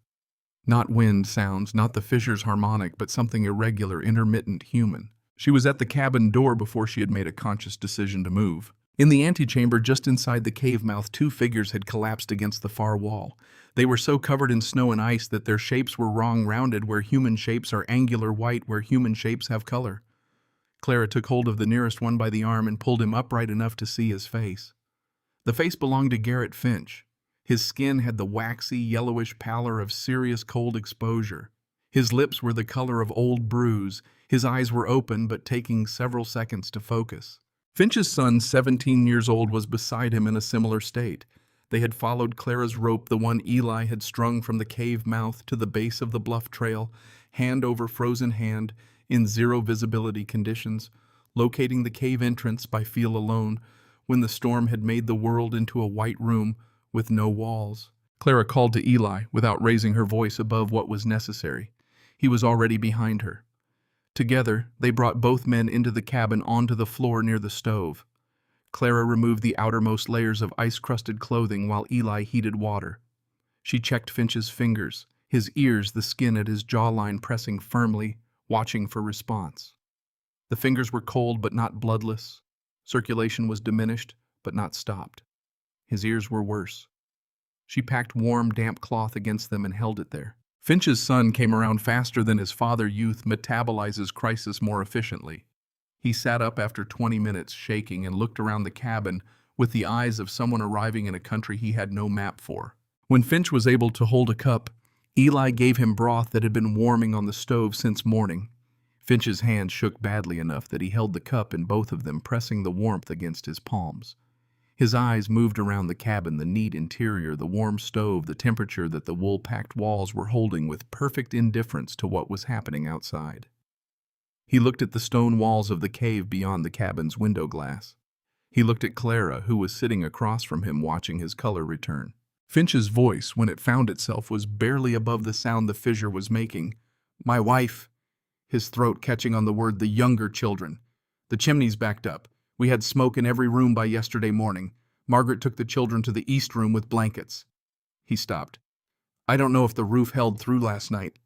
Not wind sounds, not the fissure's harmonic, but something irregular, intermittent, human. She was at the cabin door before she had made a conscious decision to move. In the antechamber, just inside the cave mouth, 2 figures had collapsed against the far wall. They were so covered in snow and ice that their shapes were wrong, rounded where human shapes are angular, white where human shapes have color. Clara took hold of the nearest one by the arm and pulled him upright enough to see his face. The face belonged to Garrett Finch. His skin had the waxy, yellowish pallor of serious cold exposure. His lips were the color of old bruise. His eyes were open but taking several seconds to focus. Finch's son, 17 years old, was beside him in a similar state. They had followed Clara's rope, the one Eli had strung from the cave mouth to the base of the bluff trail, hand over frozen hand, in zero visibility conditions, locating the cave entrance by feel alone, when the storm had made the world into a white room with no walls. Clara called to Eli without raising her voice above what was necessary. He was already behind her. Together, they brought both men into the cabin onto the floor near the stove. Clara removed the outermost layers of ice-crusted clothing while Eli heated water. She checked Finch's fingers, his ears, the skin at his jawline pressing firmly, watching for response. The fingers were cold but not bloodless. Circulation was diminished but not stopped. His ears were worse. She packed warm, damp cloth against them and held it there. Finch's son came around faster than his father. Youth metabolizes crisis more efficiently. He sat up after 20 minutes, shaking, and looked around the cabin with the eyes of someone arriving in a country he had no map for. When Finch was able to hold a cup, Eli gave him broth that had been warming on the stove since morning. Finch's hand shook badly enough that he held the cup in both of them, pressing the warmth against his palms. His eyes moved around the cabin, the neat interior, the warm stove, the temperature that the wool-packed walls were holding with perfect indifference to what was happening outside. He looked at the stone walls of the cave beyond the cabin's window glass. He looked at Clara, who was sitting across from him watching his color return. Finch's voice, when it found itself, was barely above the sound the fissure was making. "My wife," his throat catching on the word, "the younger children. The chimney's backed up. We had smoke in every room by yesterday morning. Margaret took the children to the east room with blankets." He stopped. "I don't know if the roof held through last night."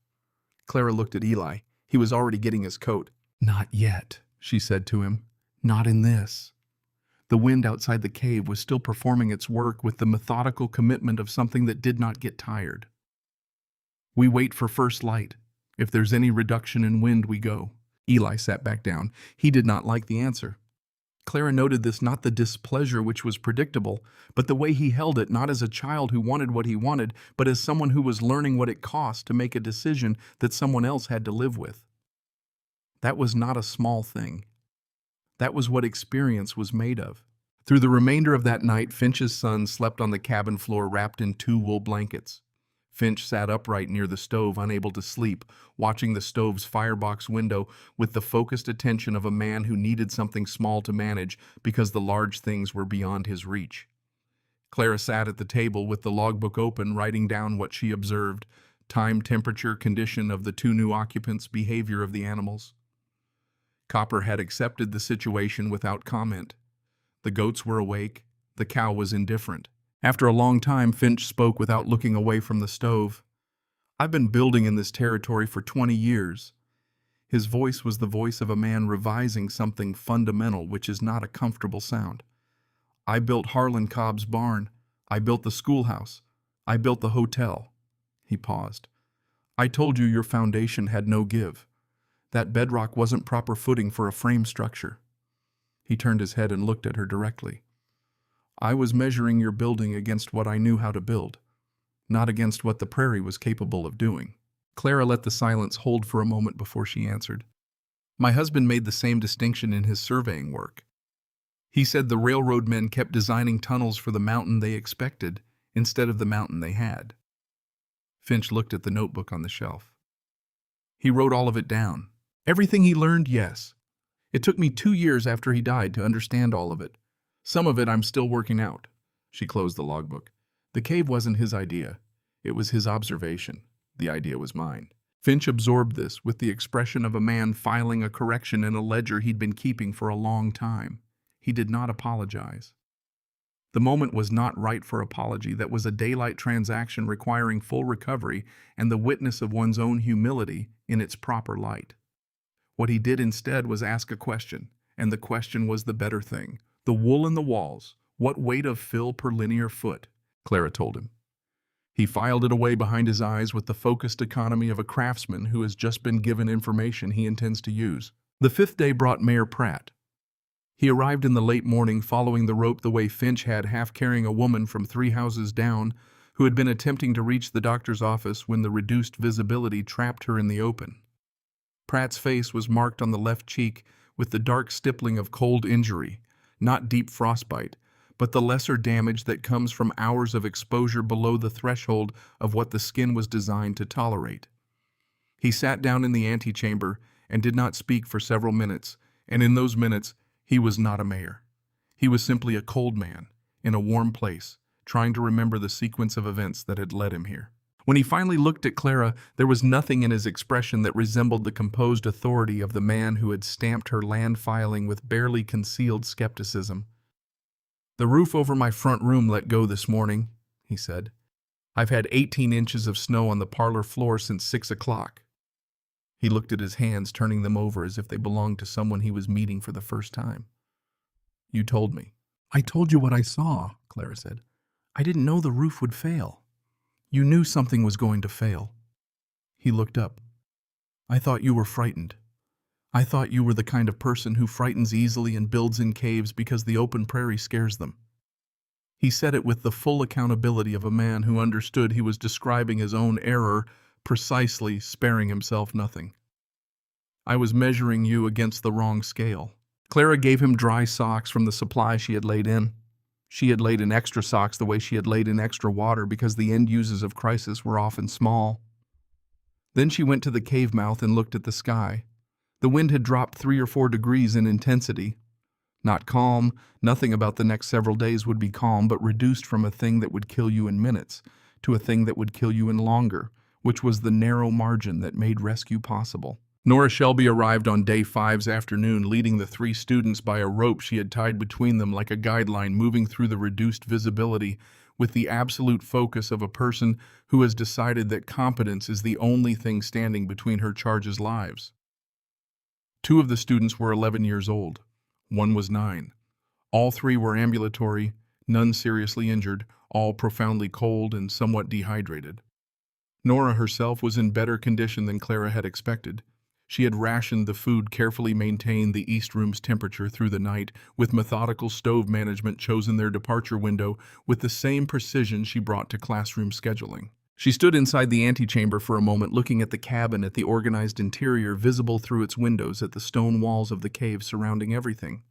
Clara looked at Eli. He was already getting his coat. "Not yet," she said to him. "Not in this." The wind outside the cave was still performing its work with the methodical commitment of something that did not get tired. "We wait for first light. If there's any reduction in wind, we go." Eli sat back down. He did not like the answer. Clara noted this, not the displeasure which was predictable, but the way he held it, not as a child who wanted what he wanted, but as someone who was learning what it cost to make a decision that someone else had to live with. That was not a small thing. That was what experience was made of. Through the remainder of that night, Finch's son slept on the cabin floor wrapped in 2 wool blankets. Finch sat upright near the stove, unable to sleep, watching the stove's firebox window with the focused attention of a man who needed something small to manage because the large things were beyond his reach. Clara sat at the table with the logbook open, writing down what she observed: time, temperature, condition of the 2 new occupants, behavior of the animals. Copper had accepted the situation without comment. The goats were awake. The cow was indifferent. After a long time, Finch spoke without looking away from the stove. "I've been building in this territory for 20 years. His voice was the voice of a man revising something fundamental, which is not a comfortable sound. "I built Harlan Cobb's barn. I built the schoolhouse. I built the hotel." He paused. "I told you your foundation had no give. That bedrock wasn't proper footing for a frame structure." He turned his head and looked at her directly. "I was measuring your building against what I knew how to build, not against what the Prairie was capable of doing." Clara let the silence hold for a moment before she answered. "My husband made the same distinction in his surveying work. He said the railroad men kept designing tunnels for the mountain they expected instead of the mountain they had." Finch looked at the notebook on the shelf. "He wrote all of it down. Everything he learned, yes. It took me 2 years after he died to understand all of it. Some of it I'm still working out." She closed the logbook. "The cave wasn't his idea. It was his observation. The idea was mine." Finch absorbed this with the expression of a man filing a correction in a ledger he'd been keeping for a long time. He did not apologize. The moment was not right for apology. That was a daylight transaction requiring full recovery and the witness of one's own humility in its proper light. What he did instead was ask a question, and the question was the better thing. "The wool in the walls, what weight of fill per linear foot?" Clara told him. He filed it away behind his eyes with the focused economy of a craftsman who has just been given information he intends to use. The 5th day brought Mayor Pratt. He arrived in the late morning, following the rope the way Finch had, half carrying a woman from 3 houses down who had been attempting to reach the doctor's office when the reduced visibility trapped her in the open. Pratt's face was marked on the left cheek with the dark stippling of cold injury, not deep frostbite, but the lesser damage that comes from hours of exposure below the threshold of what the skin was designed to tolerate. He sat down in the antechamber and did not speak for several minutes, and in those minutes he was not a mayor. He was simply a cold man in a warm place, trying to remember the sequence of events that had led him here. When he finally looked at Clara, there was nothing in his expression that resembled the composed authority of the man who had stamped her land filing with barely concealed skepticism. "The roof over my front room let go this morning," he said. "I've had 18 inches of snow on the parlor floor since 6 o'clock. He looked at his hands, turning them over as if they belonged to someone he was meeting for the first time. "You told me." "I told you what I saw," Clara said. "I didn't know the roof would fail." "You knew something was going to fail." He looked up. "I thought you were frightened. I thought you were the kind of person who frightens easily and builds in caves because the open prairie scares them." He said it with the full accountability of a man who understood he was describing his own error precisely, sparing himself nothing. "I was measuring you against the wrong scale." Clara gave him dry socks from the supply she had laid in. She had laid in extra socks the way she had laid in extra water because the end uses of crisis were often small. Then she went to the cave mouth and looked at the sky. The wind had dropped 3 or 4 degrees in intensity. Not calm, nothing about the next several days would be calm, but reduced from a thing that would kill you in minutes to a thing that would kill you in longer, which was the narrow margin that made rescue possible. Nora Shelby arrived on day 5's afternoon, leading the 3 students by a rope she had tied between them like a guideline, moving through the reduced visibility with the absolute focus of a person who has decided that competence is the only thing standing between her charge's lives. 2 of the students were 11 years old. 1 was 9. All 3 were ambulatory, none seriously injured, all profoundly cold and somewhat dehydrated. Nora herself was in better condition than Clara had expected. She had rationed the food, carefully maintained the East Room's temperature through the night, with methodical stove management chosen their departure window with the same precision she brought to classroom scheduling. She stood inside the antechamber for a moment, looking at the cabin, at the organized interior visible through its windows, at the stone walls of the cave surrounding everything.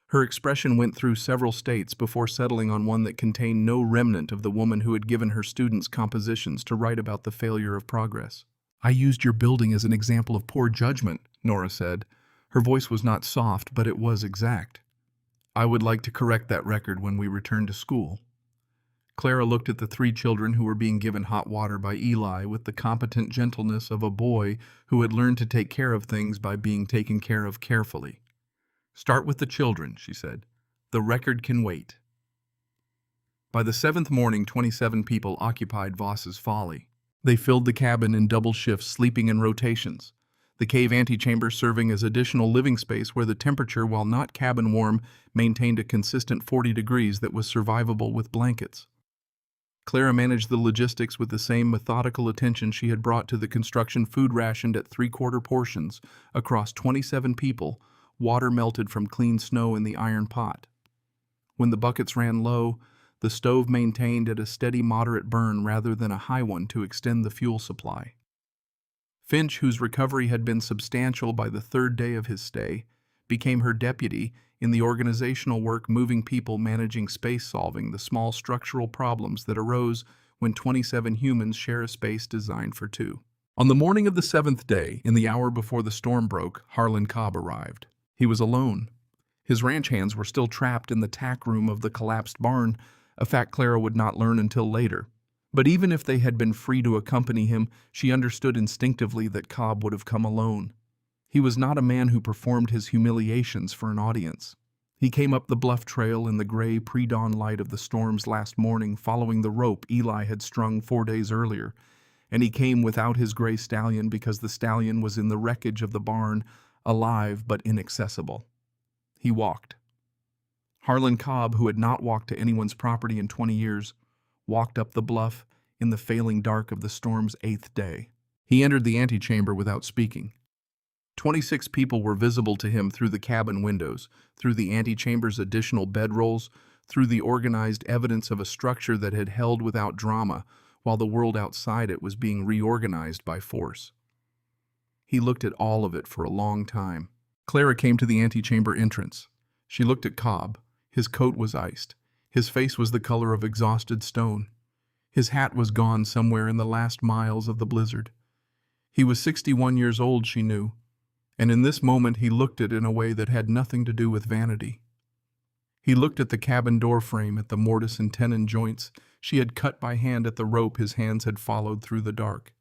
Her expression went through several states before settling on one that contained no remnant of the woman who had given her students compositions to write about the failure of progress. "I used your building as an example of poor judgment," Nora said. Her voice was not soft, but it was exact. "I would like to correct that record when we return to school." Clara looked at the three children who were being given hot water by Eli with the competent gentleness of a boy who had learned to take care of things by being taken care of carefully. "Start with the children," she said. "The record can wait." By the seventh morning, 27 people occupied Voss's Folly. They filled the cabin in double shifts, sleeping in rotations. The cave antechamber serving as additional living space where the temperature, while not cabin warm, maintained a consistent 40 degrees that was survivable with blankets. Clara managed the logistics with the same methodical attention she had brought to the construction food rationed at 3/4 portions across 27 people, water melted from clean snow in the iron pot. When the buckets ran low, the stove maintained at a steady moderate burn rather than a high one to extend the fuel supply. Finch, whose recovery had been substantial by the third day of his stay, became her deputy in the organizational work moving people managing space, solving the small structural problems that arose when 27 humans share a space designed for two. On the morning of the seventh day, in the hour before the storm broke, Harlan Cobb arrived. He was alone. His ranch hands were still trapped in the tack room of the collapsed barn, a fact Clara would not learn until later. But even if they had been free to accompany him, she understood instinctively that Cobb would have come alone. He was not a man who performed his humiliations for an audience. He came up the bluff trail in the gray pre-dawn light of the storm's last morning, following the rope Eli had strung 4 days earlier, and he came without his gray stallion because the stallion was in the wreckage of the barn, alive but inaccessible. He walked. Harlan Cobb, who had not walked to anyone's property in 20 years, walked up the bluff in the failing dark of the storm's 8th day. He entered the antechamber without speaking. 26 people were visible to him through the cabin windows, through the antechamber's additional bedrolls, through the organized evidence of a structure that had held without drama, while the world outside it was being reorganized by force. He looked at all of it for a long time. Clara came to the antechamber entrance. She looked at Cobb. His coat was iced. His face was the color of exhausted stone. His hat was gone somewhere in the last miles of the blizzard. He was 61 years old, she knew, and in this moment he looked at it in a way that had nothing to do with vanity. He looked at the cabin door frame, at the mortise and tenon joints she had cut by hand, at the rope his hands had followed through the dark.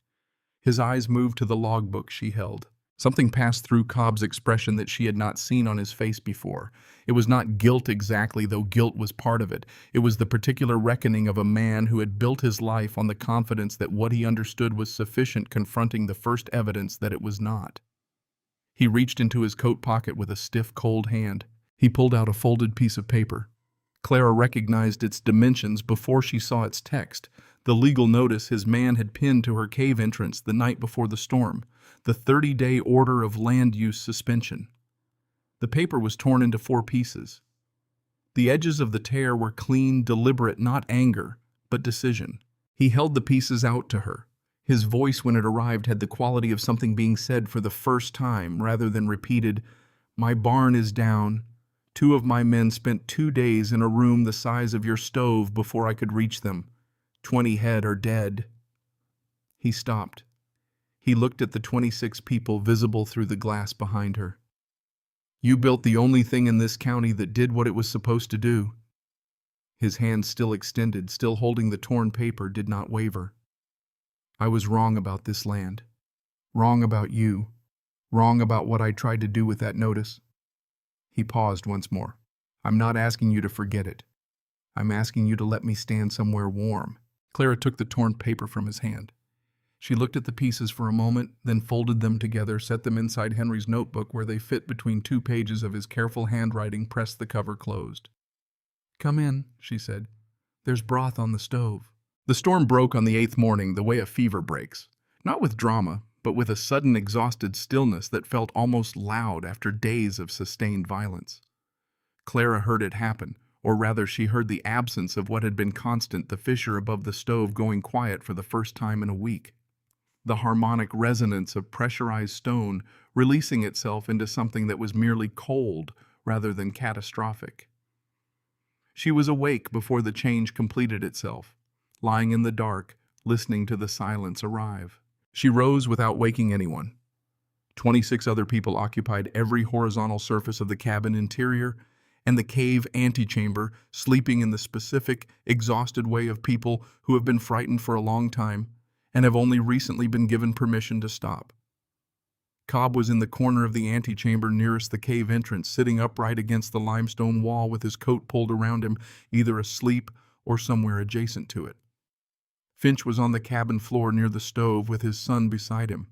His eyes moved to the logbook she held. Something passed through Cobb's expression that she had not seen on his face before. It was not guilt exactly, though guilt was part of it. It was the particular reckoning of a man who had built his life on the confidence that what he understood was sufficient, confronting the first evidence that it was not. He reached into his coat pocket with a stiff, cold hand. He pulled out a folded piece of paper. Clara recognized its dimensions before she saw its text. The legal notice his man had pinned to her cave entrance the night before the storm. The 30-day order of land use suspension. The paper was torn into 4 pieces. The edges of the tear were clean, deliberate, not anger, but decision. He held the pieces out to her. His voice, when it arrived, had the quality of something being said for the first time rather than repeated. "My barn is down. 2 of my men spent 2 days in a room the size of your stove before I could reach them. 20 head are dead." He stopped. He looked at the 26 people visible through the glass behind her. "You built the only thing in this county that did what it was supposed to do." His hand, still extended, still holding the torn paper, did not waver. "I was wrong about this land. Wrong about you. Wrong about what I tried to do with that notice." He paused once more. "I'm not asking you to forget it. I'm asking you to let me stand somewhere warm." Clara took the torn paper from his hand. She looked at the pieces for a moment, then folded them together, set them inside Henry's notebook where they fit between 2 pages of his careful handwriting, pressed the cover closed. "Come in," she said. "There's broth on the stove." The storm broke on the 8th morning the way a fever breaks, not with drama, but with a sudden exhausted stillness that felt almost loud after days of sustained violence. Clara heard it happen, or rather she heard the absence of what had been constant, the fissure above the stove going quiet for the first time in a week. The harmonic resonance of pressurized stone releasing itself into something that was merely cold rather than catastrophic. She was awake before the change completed itself, lying in the dark, listening to the silence arrive. She rose without waking anyone. 26 other people occupied every horizontal surface of the cabin interior, and the cave antechamber, sleeping in the specific, exhausted way of people who have been frightened for a long time and have only recently been given permission to stop. Cobb was in the corner of the antechamber nearest the cave entrance, sitting upright against the limestone wall with his coat pulled around him, either asleep or somewhere adjacent to it. Finch was on the cabin floor near the stove with his son beside him.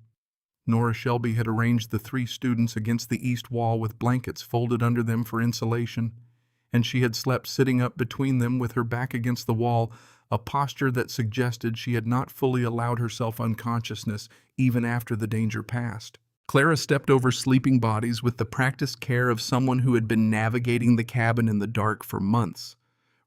Nora Shelby had arranged the 3 students against the east wall with blankets folded under them for insulation, and she had slept sitting up between them with her back against the wall, a posture that suggested she had not fully allowed herself unconsciousness even after the danger passed. Clara stepped over sleeping bodies with the practiced care of someone who had been navigating the cabin in the dark for months,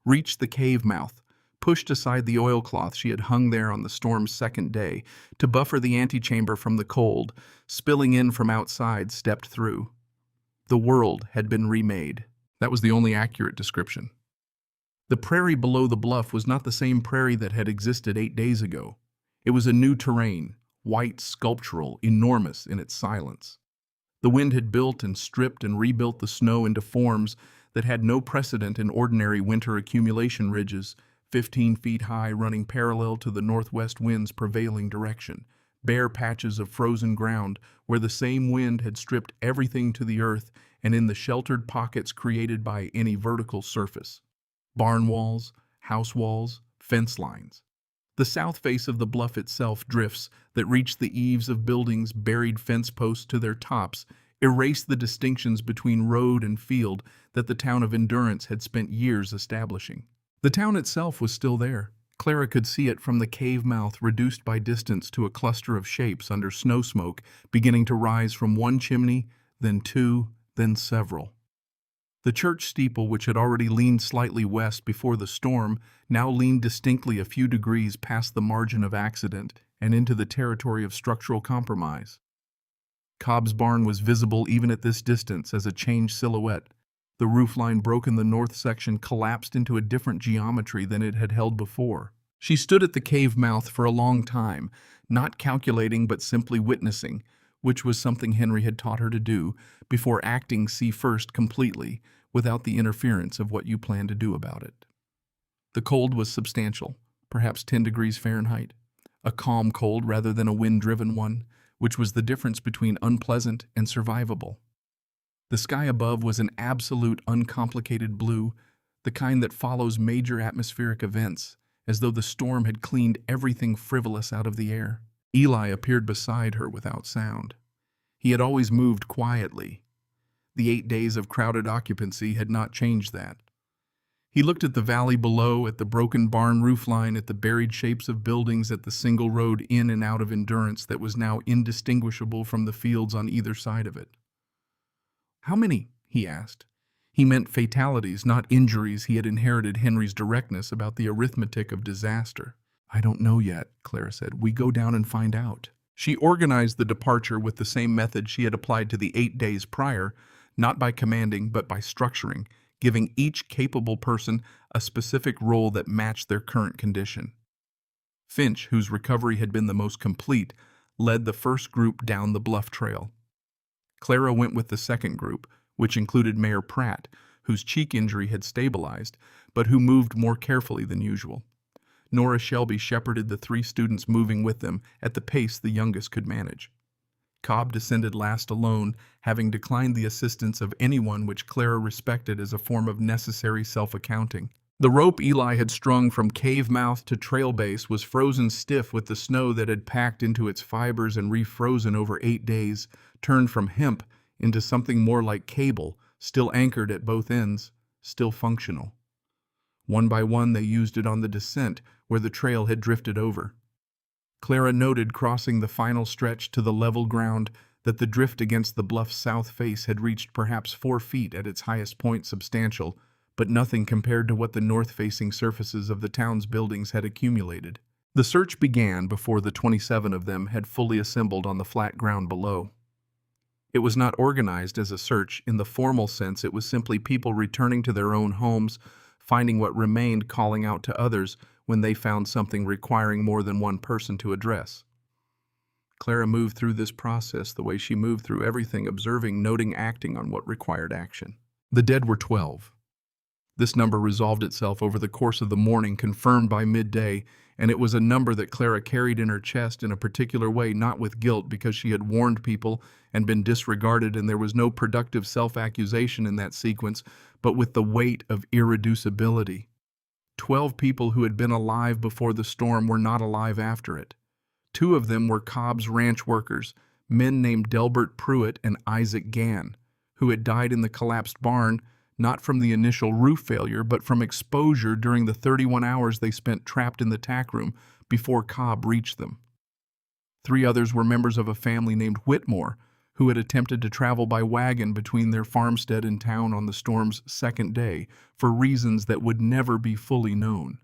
reached the cave mouth, pushed aside the oilcloth she had hung there on the storm's second day to buffer the antechamber from the cold, spilling in from outside, stepped through. The world had been remade. That was the only accurate description. The prairie below the bluff was not the same prairie that had existed 8 days ago. It was a new terrain, white, sculptural, enormous in its silence. The wind had built and stripped and rebuilt the snow into forms that had no precedent in ordinary winter accumulation ridges, 15 feet high, running parallel to the northwest wind's prevailing direction, bare patches of frozen ground where the same wind had stripped everything to the earth, and in the sheltered pockets created by any vertical surface. Barn walls, house walls, fence lines. The south face of the bluff itself, drifts that reached the eaves of buildings, buried fence posts to their tops, erased the distinctions between road and field that the town of Endurance had spent years establishing. The town itself was still there. Clara could see it from the cave mouth, reduced by distance to a cluster of shapes under snow smoke, beginning to rise from one chimney, then 2, then several. The church steeple, which had already leaned slightly west before the storm, now leaned distinctly a few degrees past the margin of accident and into the territory of structural compromise. Cobb's barn was visible even at this distance as a changed silhouette. The roofline, broken, the north section collapsed into a different geometry than it had held before. She stood at the cave mouth for a long time, not calculating but simply witnessing, which was something Henry had taught her to do, before acting see first completely, without the interference of what you plan to do about it. The cold was substantial, perhaps 10 degrees Fahrenheit, a calm cold rather than a wind-driven one, which was the difference between unpleasant and survivable. The sky above was an absolute, uncomplicated blue, the kind that follows major atmospheric events, as though the storm had cleaned everything frivolous out of the air. Eli appeared beside her without sound. He had always moved quietly. The 8 days of crowded occupancy had not changed that. He looked at the valley below, at the broken barn roofline, at the buried shapes of buildings, at the single road in and out of Endurance that was now indistinguishable from the fields on either side of it. "How many?" he asked. He meant fatalities, not injuries. He had inherited Henry's directness about the arithmetic of disaster. "I don't know yet," Clara said. "We go down and find out." She organized the departure with the same method she had applied to the 8 days prior, not by commanding but by structuring, giving each capable person a specific role that matched their current condition. Finch, whose recovery had been the most complete, led the first group down the bluff trail. Clara went with the second group, which included Mayor Pratt, whose cheek injury had stabilized, but who moved more carefully than usual. Nora Shelby shepherded the 3 students, moving with them at the pace the youngest could manage. Cobb descended last alone, having declined the assistance of anyone which Clara respected as a form of necessary self-accounting. The rope Eli had strung from cave mouth to trail base was frozen stiff with the snow that had packed into its fibers and refrozen over 8 days, turned from hemp into something more like cable, still anchored at both ends, still functional. One by one they used it on the descent where the trail had drifted over. Clara noted, crossing the final stretch to the level ground, that the drift against the bluff's south face had reached perhaps 4 feet at its highest point, substantial, but nothing compared to what the north-facing surfaces of the town's buildings had accumulated. The search began before the 27 of them had fully assembled on the flat ground below. It was not organized as a search in the formal sense. It was simply people returning to their own homes, finding what remained, calling out to others when they found something requiring more than one person to address. Clara moved through this process the way she moved through everything, observing, noting, acting on what required action. The dead were 12. This number resolved itself over the course of the morning, confirmed by midday, and it was a number that Clara carried in her chest in a particular way, not with guilt because she had warned people and been disregarded, and there was no productive self-accusation in that sequence, but with the weight of irreducibility. 12 people who had been alive before the storm were not alive after it. 2 of them were Cobb's ranch workers, men named Delbert Pruitt and Isaac Gann, who had died in the collapsed barn, not from the initial roof failure, but from exposure during the 31 hours they spent trapped in the tack room before Cobb reached them. 3 others were members of a family named Whitmore, who had attempted to travel by wagon between their farmstead and town on the storm's second day for reasons that would never be fully known.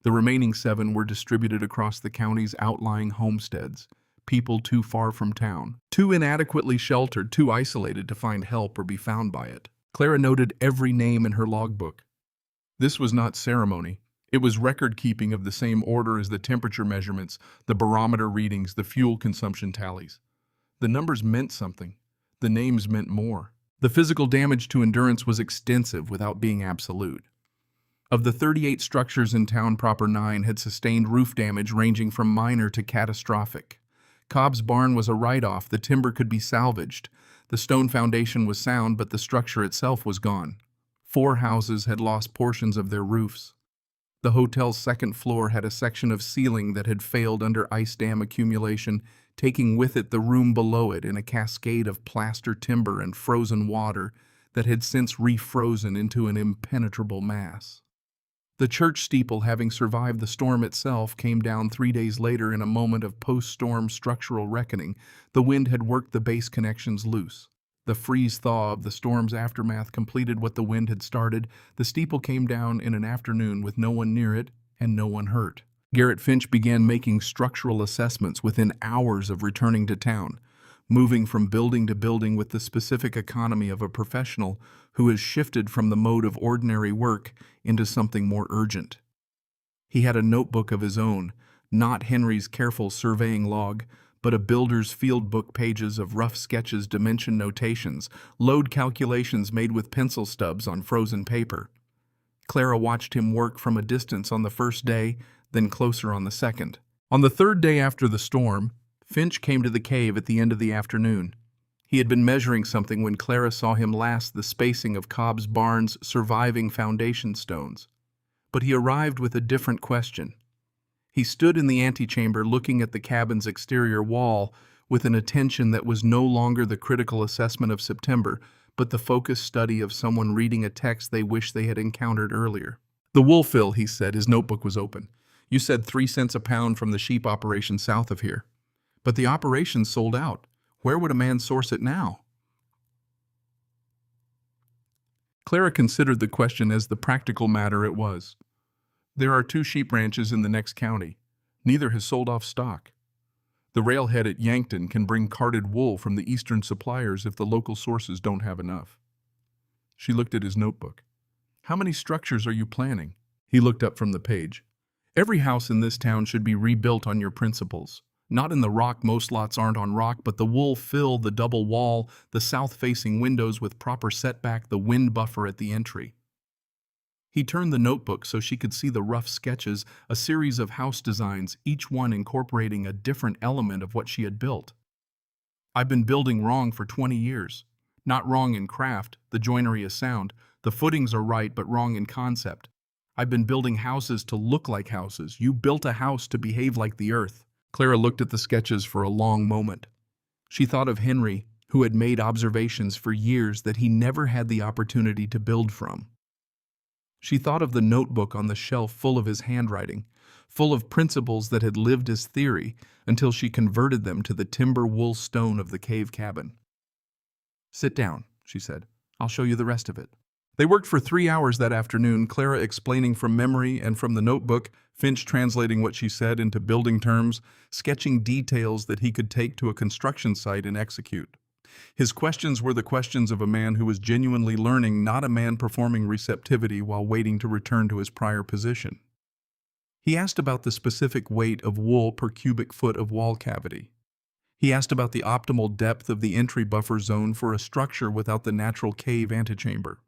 The remaining 7 were distributed across the county's outlying homesteads, people too far from town, too inadequately sheltered, too isolated to find help or be found by it. Clara noted every name in her logbook. This was not ceremony. It was record-keeping of the same order as the temperature measurements, the barometer readings, the fuel consumption tallies. The numbers meant something. The names meant more. The physical damage to endurance was extensive without being absolute. Of the 38 structures in town proper, 9 had sustained roof damage ranging from minor to catastrophic. Cobb's barn was a write-off. The timber could be salvaged. The stone foundation was sound, but the structure itself was gone. 4 houses had lost portions of their roofs. The hotel's second floor had a section of ceiling that had failed under ice dam accumulation, taking with it the room below it in a cascade of plaster timber and frozen water that had since refrozen into an impenetrable mass. The church steeple, having survived the storm itself, came down 3 days later in a moment of post-storm structural reckoning. The wind had worked the base connections loose. The freeze-thaw of the storm's aftermath completed what the wind had started. The steeple came down in an afternoon with no one near it and no one hurt. Garrett Finch began making structural assessments within hours of returning to town, moving from building to building with the specific economy of a professional who has shifted from the mode of ordinary work into something more urgent. He had a notebook of his own, not Henry's careful surveying log, but a builder's field book, pages of rough sketches, dimension notations, load calculations made with pencil stubs on frozen paper. Clara watched him work from a distance on the first day, then closer on the second. On the third day after the storm, Finch came to the cave at the end of the afternoon. He had been measuring something when Clara saw him last, the spacing of Cobb's barn's surviving foundation stones. But he arrived with a different question. He stood in the antechamber looking at the cabin's exterior wall with an attention that was no longer the critical assessment of September, but the focused study of someone reading a text they wished they had encountered earlier. "The wool fill," he said. His notebook was open. "You said 3 cents a pound from the sheep operation south of here. But the operation's sold out. Where would a man source it now?" Clara considered the question as the practical matter it was. There are 2 sheep ranches in the next county. Neither has sold off stock. The railhead at Yankton can bring carted wool from the eastern suppliers if the local sources don't have enough. She looked at his notebook. "How many structures are you planning?" He looked up from the page. "Every house in this town should be rebuilt on your principles. Not in the rock, most lots aren't on rock, but the wool fill, the double wall, the south-facing windows with proper setback, the wind buffer at the entry." He turned the notebook so she could see the rough sketches, a series of house designs, each one incorporating a different element of what she had built. "I've been building wrong for 20 years. Not wrong in craft, the joinery is sound, the footings are right, but wrong in concept. I've been building houses to look like houses. You built a house to behave like the earth." Clara looked at the sketches for a long moment. She thought of Henry, who had made observations for years that he never had the opportunity to build from. She thought of the notebook on the shelf full of his handwriting, full of principles that had lived as theory until she converted them to the timber wool stone of the cave cabin. "Sit down," she said. "I'll show you the rest of it." They worked for 3 hours that afternoon, Clara explaining from memory and from the notebook, Finch translating what she said into building terms, sketching details that he could take to a construction site and execute. His questions were the questions of a man who was genuinely learning, not a man performing receptivity while waiting to return to his prior position. He asked about the specific weight of wool per cubic foot of wall cavity. He asked about the optimal depth of the entry buffer zone for a structure without the natural cave antechamber.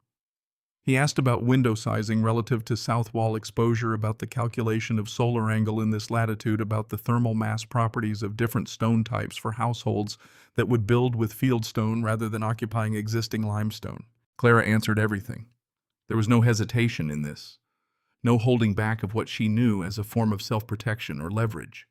He asked about window sizing relative to south wall exposure, about the calculation of solar angle in this latitude, about the thermal mass properties of different stone types for households that would build with fieldstone rather than occupying existing limestone. Clara answered everything. There was no hesitation in this, no holding back of what she knew as a form of self-protection or leverage.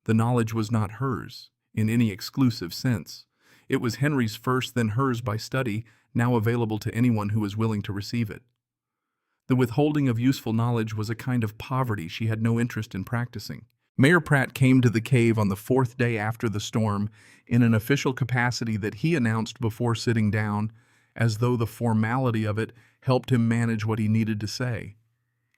The knowledge was not hers, in any exclusive sense. It was Henry's first, then hers by study, now available to anyone who was willing to receive it. The withholding of useful knowledge was a kind of poverty she had no interest in practicing. Mayor Pratt came to the cave on the 4th day after the storm in an official capacity that he announced before sitting down, as though the formality of it helped him manage what he needed to say.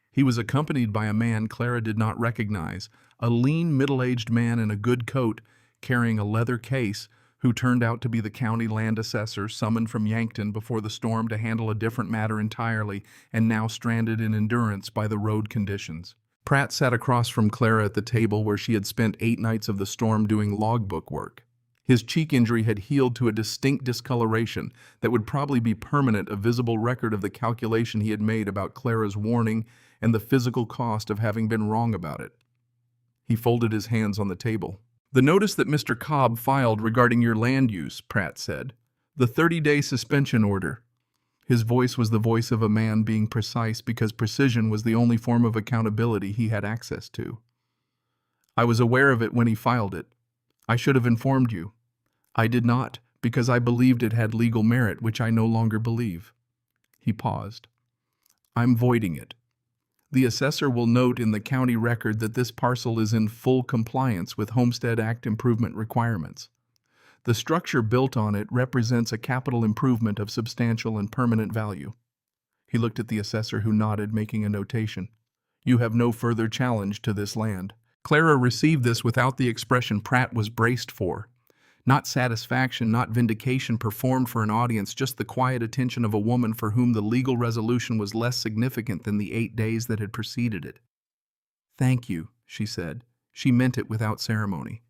He was accompanied by a man Clara did not recognize, a lean, middle-aged man in a good coat, carrying a leather case, who turned out to be the county land assessor summoned from Yankton before the storm to handle a different matter entirely, and now stranded in endurance by the road conditions. Pratt sat across from Clara at the table where she had spent 8 nights of the storm doing logbook work. His cheek injury had healed to a distinct discoloration that would probably be permanent, a visible record of the calculation he had made about Clara's warning and the physical cost of having been wrong about it. He folded his hands on the table. "The notice that Mr. Cobb filed regarding your land use," Pratt said. "The 30-day suspension order." His voice was the voice of a man being precise because precision was the only form of accountability he had access to. "I was aware of it when he filed it. I should have informed you. I did not, because I believed it had legal merit, which I no longer believe." He paused. "I'm voiding it. The assessor will note in the county record that this parcel is in full compliance with Homestead Act improvement requirements. The structure built on it represents a capital improvement of substantial and permanent value." He looked at the assessor, who nodded, making a notation. "You have no further challenge to this land." Clara received this without the expression Pratt was braced for. Not satisfaction, not vindication performed for an audience, just the quiet attention of a woman for whom the legal resolution was less significant than the 8 days that had preceded it. "Thank you," she said. She meant it without ceremony.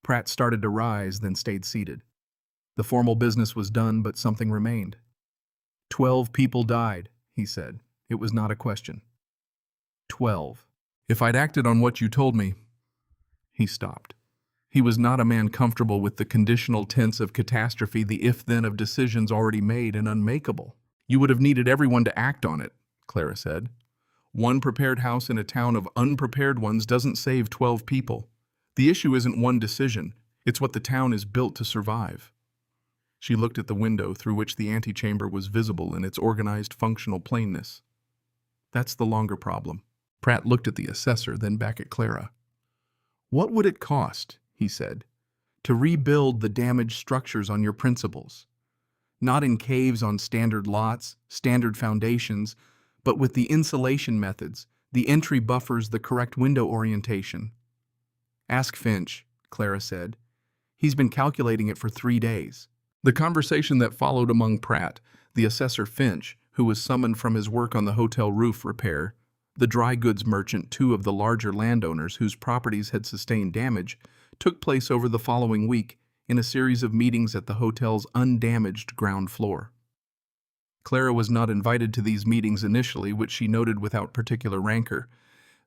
Pratt started to rise, then stayed seated. The formal business was done, but something remained. 12 people died, he said. It was not a question. 12. If I'd acted on what you told me... He stopped. He was not a man comfortable with the conditional tense of catastrophe, the if-then of decisions already made and unmakeable. "You would have needed everyone to act on it," Clara said. "One prepared house in a town of unprepared ones doesn't save 12 people. The issue isn't one decision, it's what the town is built to survive." She looked at the window through which the antechamber was visible in its organized functional plainness. "That's the longer problem." Pratt looked at the assessor, then back at Clara. "What would it cost," he said, "to rebuild the damaged structures on your principles? Not in caves on standard lots, standard foundations, but with the insulation methods, the entry buffers, the correct window orientation." "Ask Finch," Clara said. "He's been calculating it for 3 days." The conversation that followed among Pratt, the assessor Finch, who was summoned from his work on the hotel roof repair, the dry goods merchant, 2 of the larger landowners whose properties had sustained damage, took place over the following week in a series of meetings at the hotel's undamaged ground floor. Clara was not invited to these meetings initially, which she noted without particular rancor.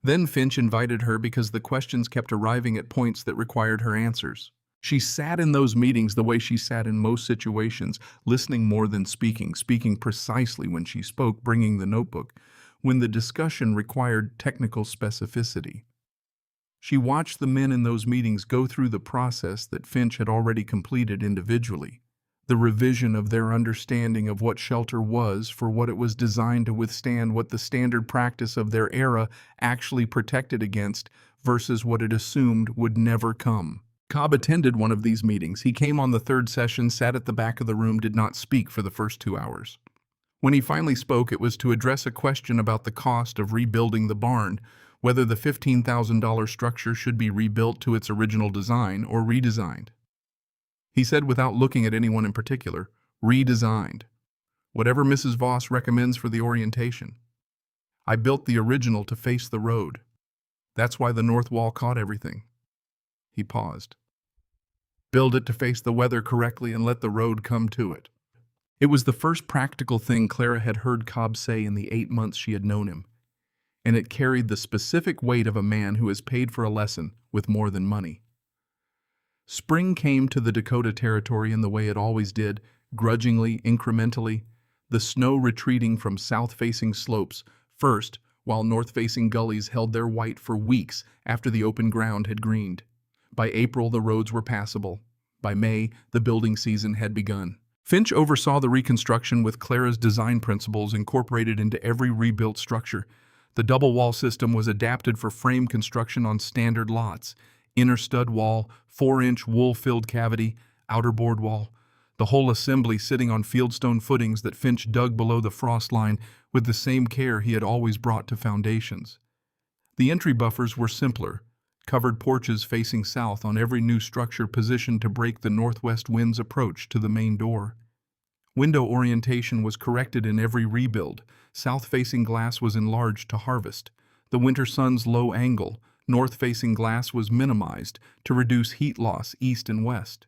Then Finch invited her because the questions kept arriving at points that required her answers. She sat in those meetings the way she sat in most situations, listening more than speaking precisely when she spoke, bringing the notebook, when the discussion required technical specificity. She watched the men in those meetings go through the process that Finch had already completed individually, the revision of their understanding of what shelter was for what it was designed to withstand, what the standard practice of their era actually protected against versus what it assumed would never come. Cobb attended one of these meetings. He came on the 3rd session, sat at the back of the room, did not speak for the first 2 hours. When he finally spoke, it was to address a question about the cost of rebuilding the barn, whether the $15,000 structure should be rebuilt to its original design or redesigned. He said without looking at anyone in particular, redesigned. Whatever Mrs. Voss recommends for the orientation. I built the original to face the road. That's why the north wall caught everything. He paused. Build it to face the weather correctly and let the road come to it. It was the first practical thing Clara had heard Cobb say in the 8 months she had known him, and it carried the specific weight of a man who has paid for a lesson with more than money. Spring came to the Dakota Territory in the way it always did, grudgingly, incrementally, the snow retreating from south-facing slopes first, while north-facing gullies held their white for weeks after the open ground had greened. By April, the roads were passable. By May, the building season had begun. Finch oversaw the reconstruction with Clara's design principles incorporated into every rebuilt structure. The double wall system was adapted for frame construction on standard lots. Inner stud wall, 4-inch wool-filled cavity, outer board wall. The whole assembly sitting on fieldstone footings that Finch dug below the frost line with the same care he had always brought to foundations. The entry buffers were simpler, covered porches facing south on every new structure positioned to break the northwest wind's approach to the main door. Window orientation was corrected in every rebuild. South-facing glass was enlarged to harvest. The winter sun's low angle, north-facing glass was minimized to reduce heat loss east and west.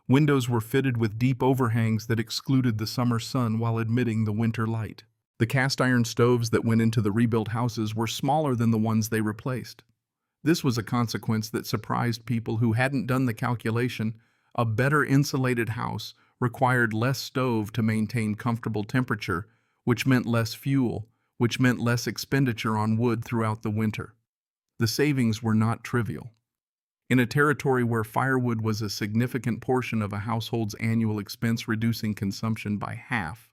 Windows were fitted with deep overhangs that excluded the summer sun while admitting the winter light. The cast-iron stoves that went into the rebuilt houses were smaller than the ones they replaced. This was a consequence that surprised people who hadn't done the calculation. A better insulated house required less stove to maintain comfortable temperature, which meant less fuel, which meant less expenditure on wood throughout the winter. The savings were not trivial. In a territory where firewood was a significant portion of a household's annual expense, reducing consumption by half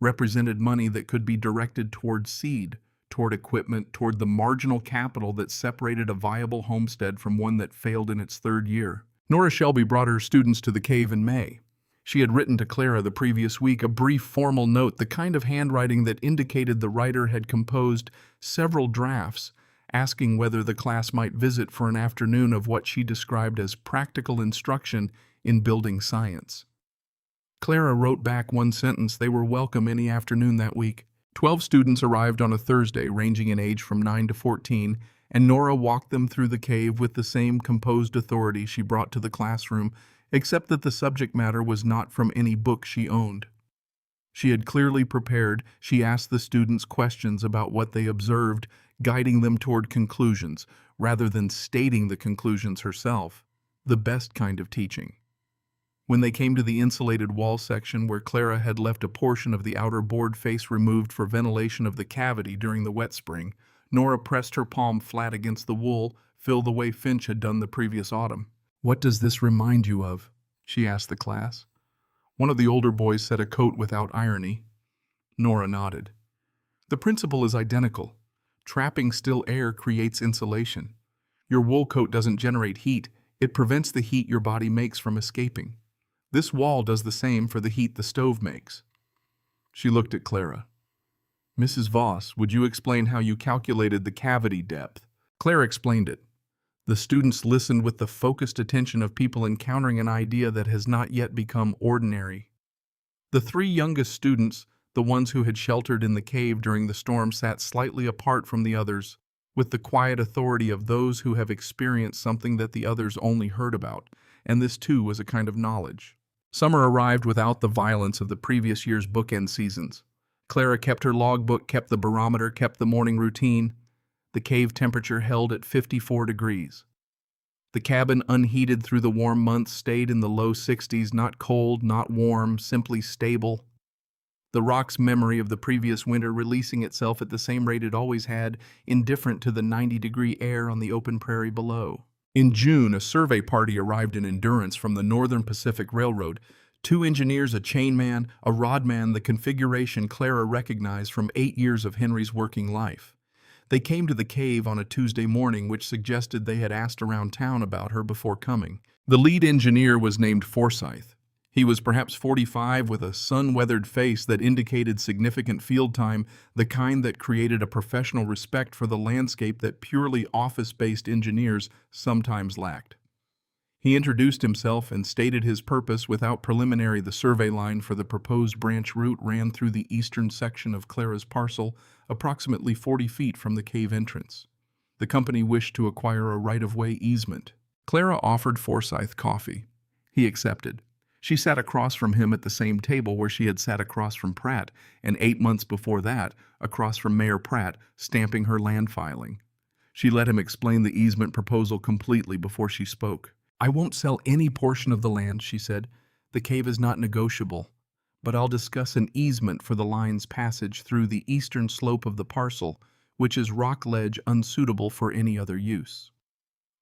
represented money that could be directed toward seed, toward equipment, toward the marginal capital that separated a viable homestead from one that failed in its third year. Nora Shelby brought her students to the cave in May. She had written to Clara the previous week a brief formal note, the kind of handwriting that indicated the writer had composed several drafts, asking whether the class might visit for an afternoon of what she described as practical instruction in building science. Clara wrote back one sentence: they were welcome any afternoon that week. 12 students arrived on a Thursday, ranging in age from 9 to 14, and Nora walked them through the cave with the same composed authority she brought to the classroom, except that the subject matter was not from any book she owned. She had clearly prepared. She asked the students questions about what they observed, guiding them toward conclusions, rather than stating the conclusions herself, the best kind of teaching. When they came to the insulated wall section where Clara had left a portion of the outer board face removed for ventilation of the cavity during the wet spring, Nora pressed her palm flat against the wool, filled the way Finch had done the previous autumn. "What does this remind you of?" she asked the class. One of the older boys said a coat without irony. Nora nodded. "The principle is identical. Trapping still air creates insulation. Your wool coat doesn't generate heat. It prevents the heat your body makes from escaping. This wall does the same for the heat the stove makes." She looked at Clara. "Mrs. Voss, would you explain how you calculated the cavity depth?" Clara explained it. The students listened with the focused attention of people encountering an idea that has not yet become ordinary. The 3 youngest students, the ones who had sheltered in the cave during the storm, sat slightly apart from the others, with the quiet authority of those who have experienced something that the others only heard about, and this too was a kind of knowledge. Summer arrived without the violence of the previous year's bookend seasons. Clara kept her logbook, kept the barometer, kept the morning routine. The cave temperature held at 54 degrees. The cabin, unheated through the warm months, stayed in the low 60s, not cold, not warm, simply stable. The rock's memory of the previous winter releasing itself at the same rate it always had, indifferent to the 90-degree air on the open prairie below. In June, a survey party arrived in Endurance from the Northern Pacific Railroad. 2 engineers, a chainman, a rodman, the configuration Clara recognized from 8 years of Henry's working life. They came to the cave on a Tuesday morning, which suggested they had asked around town about her before coming. The lead engineer was named Forsyth. He was perhaps 45, with a sun-weathered face that indicated significant field time, the kind that created a professional respect for the landscape that purely office-based engineers sometimes lacked. He introduced himself and stated his purpose without preliminary. The survey line for the proposed branch route ran through the eastern section of Clara's parcel, approximately 40 feet from the cave entrance. The company wished to acquire a right-of-way easement. Clara offered Forsyth coffee. He accepted. She sat across from him at the same table where she had sat across from Pratt, and 8 months before that, across from Mayor Pratt, stamping her land filing. She let him explain the easement proposal completely before she spoke. "I won't sell any portion of the land," she said. "The cave is not negotiable, but I'll discuss an easement for the line's passage through the eastern slope of the parcel, which is rock ledge unsuitable for any other use."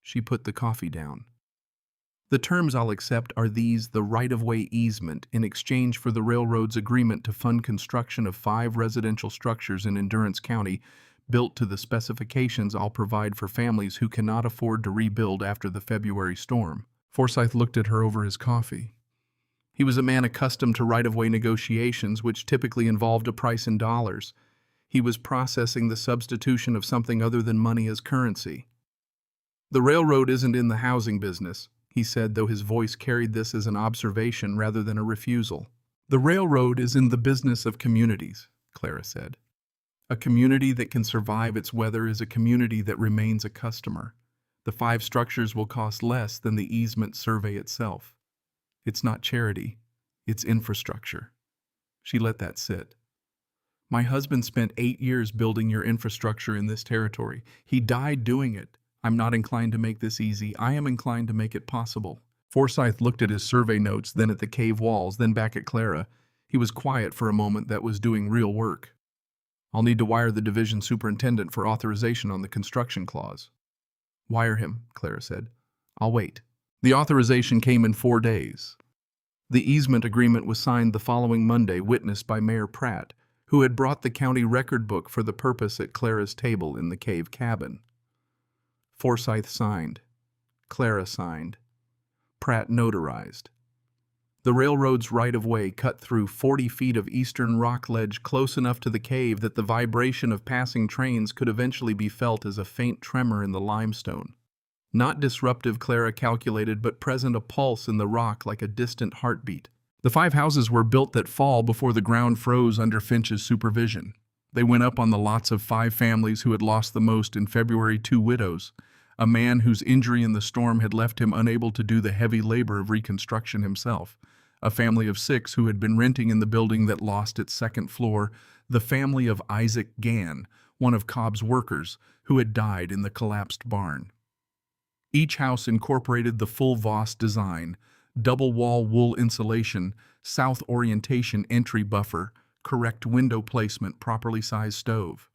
She put the coffee down. "The terms I'll accept are these: the right-of-way easement in exchange for the railroad's agreement to fund construction of 5 residential structures in Endurance County, built to the specifications I'll provide for families who cannot afford to rebuild after the February storm." Forsyth looked at her over his coffee. He was a man accustomed to right-of-way negotiations, which typically involved a price in dollars. He was processing the substitution of something other than money as currency. "The railroad isn't in the housing business," he said, though his voice carried this as an observation rather than a refusal. "The railroad is in the business of communities," Clara said. "A community that can survive its weather is a community that remains a customer. The 5 structures will cost less than the easement survey itself. It's not charity, it's infrastructure." She let that sit. "My husband spent 8 years building your infrastructure in this territory. He died doing it. I'm not inclined to make this easy. I am inclined to make it possible." Forsyth looked at his survey notes, then at the cave walls, then back at Clara. He was quiet for a moment. That was doing real work. "I'll need to wire the division superintendent for authorization on the construction clause." "Wire him," Clara said. "I'll wait." The authorization came in 4 days. The easement agreement was signed the following Monday, witnessed by Mayor Pratt, who had brought the county record book for the purpose at Clara's table in the cave cabin. Forsyth signed. Clara signed. Pratt notarized. The railroad's right-of-way cut through 40 feet of eastern rock ledge close enough to the cave that the vibration of passing trains could eventually be felt as a faint tremor in the limestone. Not disruptive, Clara calculated, but present, a pulse in the rock like a distant heartbeat. The 5 houses were built that fall before the ground froze under Finch's supervision. They went up on the lots of 5 families who had lost the most in February: 2 widows, a man whose injury in the storm had left him unable to do the heavy labor of reconstruction himself, a family of 6 who had been renting in the building that lost its 2nd floor, the family of Isaac Gann, one of Cobb's workers, who had died in the collapsed barn. Each house incorporated the full Voss design: double-wall wool insulation, south orientation entry buffer, correct window placement, properly sized stove.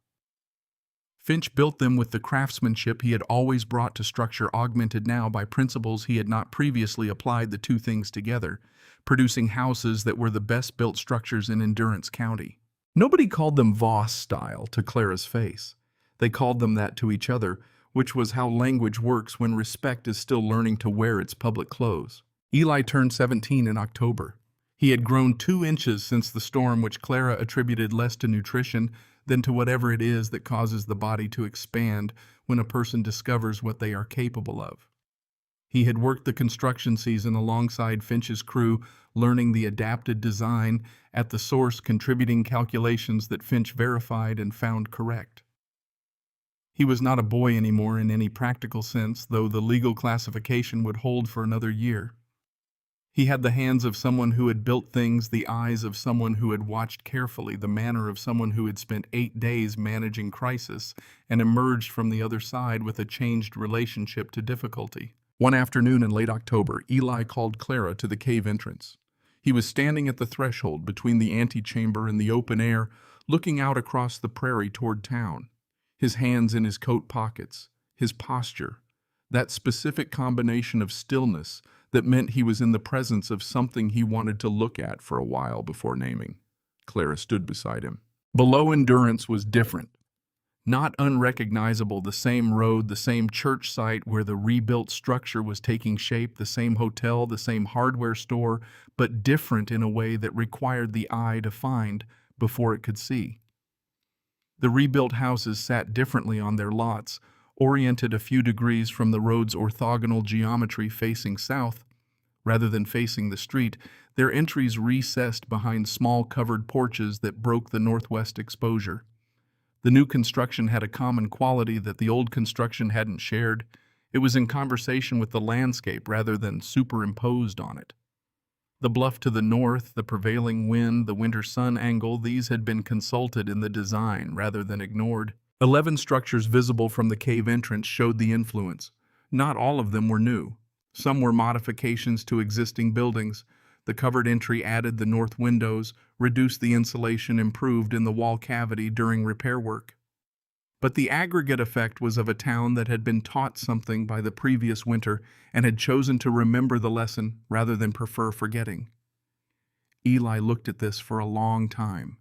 Finch built them with the craftsmanship he had always brought to structure, augmented now by principles he had not previously applied, the 2 things together, producing houses that were the best-built structures in Endurance County. Nobody called them Voss style to Clara's face. They called them that to each other, which was how language works when respect is still learning to wear its public clothes. Eli turned 17 in October. He had grown 2 inches since the storm, which Clara attributed less to nutrition than to whatever it is that causes the body to expand when a person discovers what they are capable of. He had worked the construction season alongside Finch's crew, learning the adapted design, at the source contributing calculations that Finch verified and found correct. He was not a boy anymore in any practical sense, though the legal classification would hold for another year. He had the hands of someone who had built things, the eyes of someone who had watched carefully, the manner of someone who had spent 8 days managing crisis and emerged from the other side with a changed relationship to difficulty. One afternoon in late October, Eli called Clara to the cave entrance. He was standing at the threshold between the antechamber and the open air, looking out across the prairie toward town, his hands in his coat pockets, his posture, that specific combination of stillness that meant he was in the presence of something he wanted to look at for a while before naming. Clara stood beside him. Below Endurance was different. Not unrecognizable, the same road, the same church site where the rebuilt structure was taking shape, the same hotel, the same hardware store, but different in a way that required the eye to find before it could see. The rebuilt houses sat differently on their lots, Oriented a few degrees from the road's orthogonal geometry facing south, rather than facing the street, their entries recessed behind small covered porches that broke the northwest exposure. The new construction had a common quality that the old construction hadn't shared. It was in conversation with the landscape rather than superimposed on it. The bluff to the north, the prevailing wind, the winter sun angle, these had been consulted in the design rather than ignored. 11 structures visible from the cave entrance showed the influence. Not all of them were new. Some were modifications to existing buildings. The covered entry added the north windows, reduced the insulation, improved in the wall cavity during repair work. But the aggregate effect was of a town that had been taught something by the previous winter and had chosen to remember the lesson rather than prefer forgetting. Eli looked at this for a long time.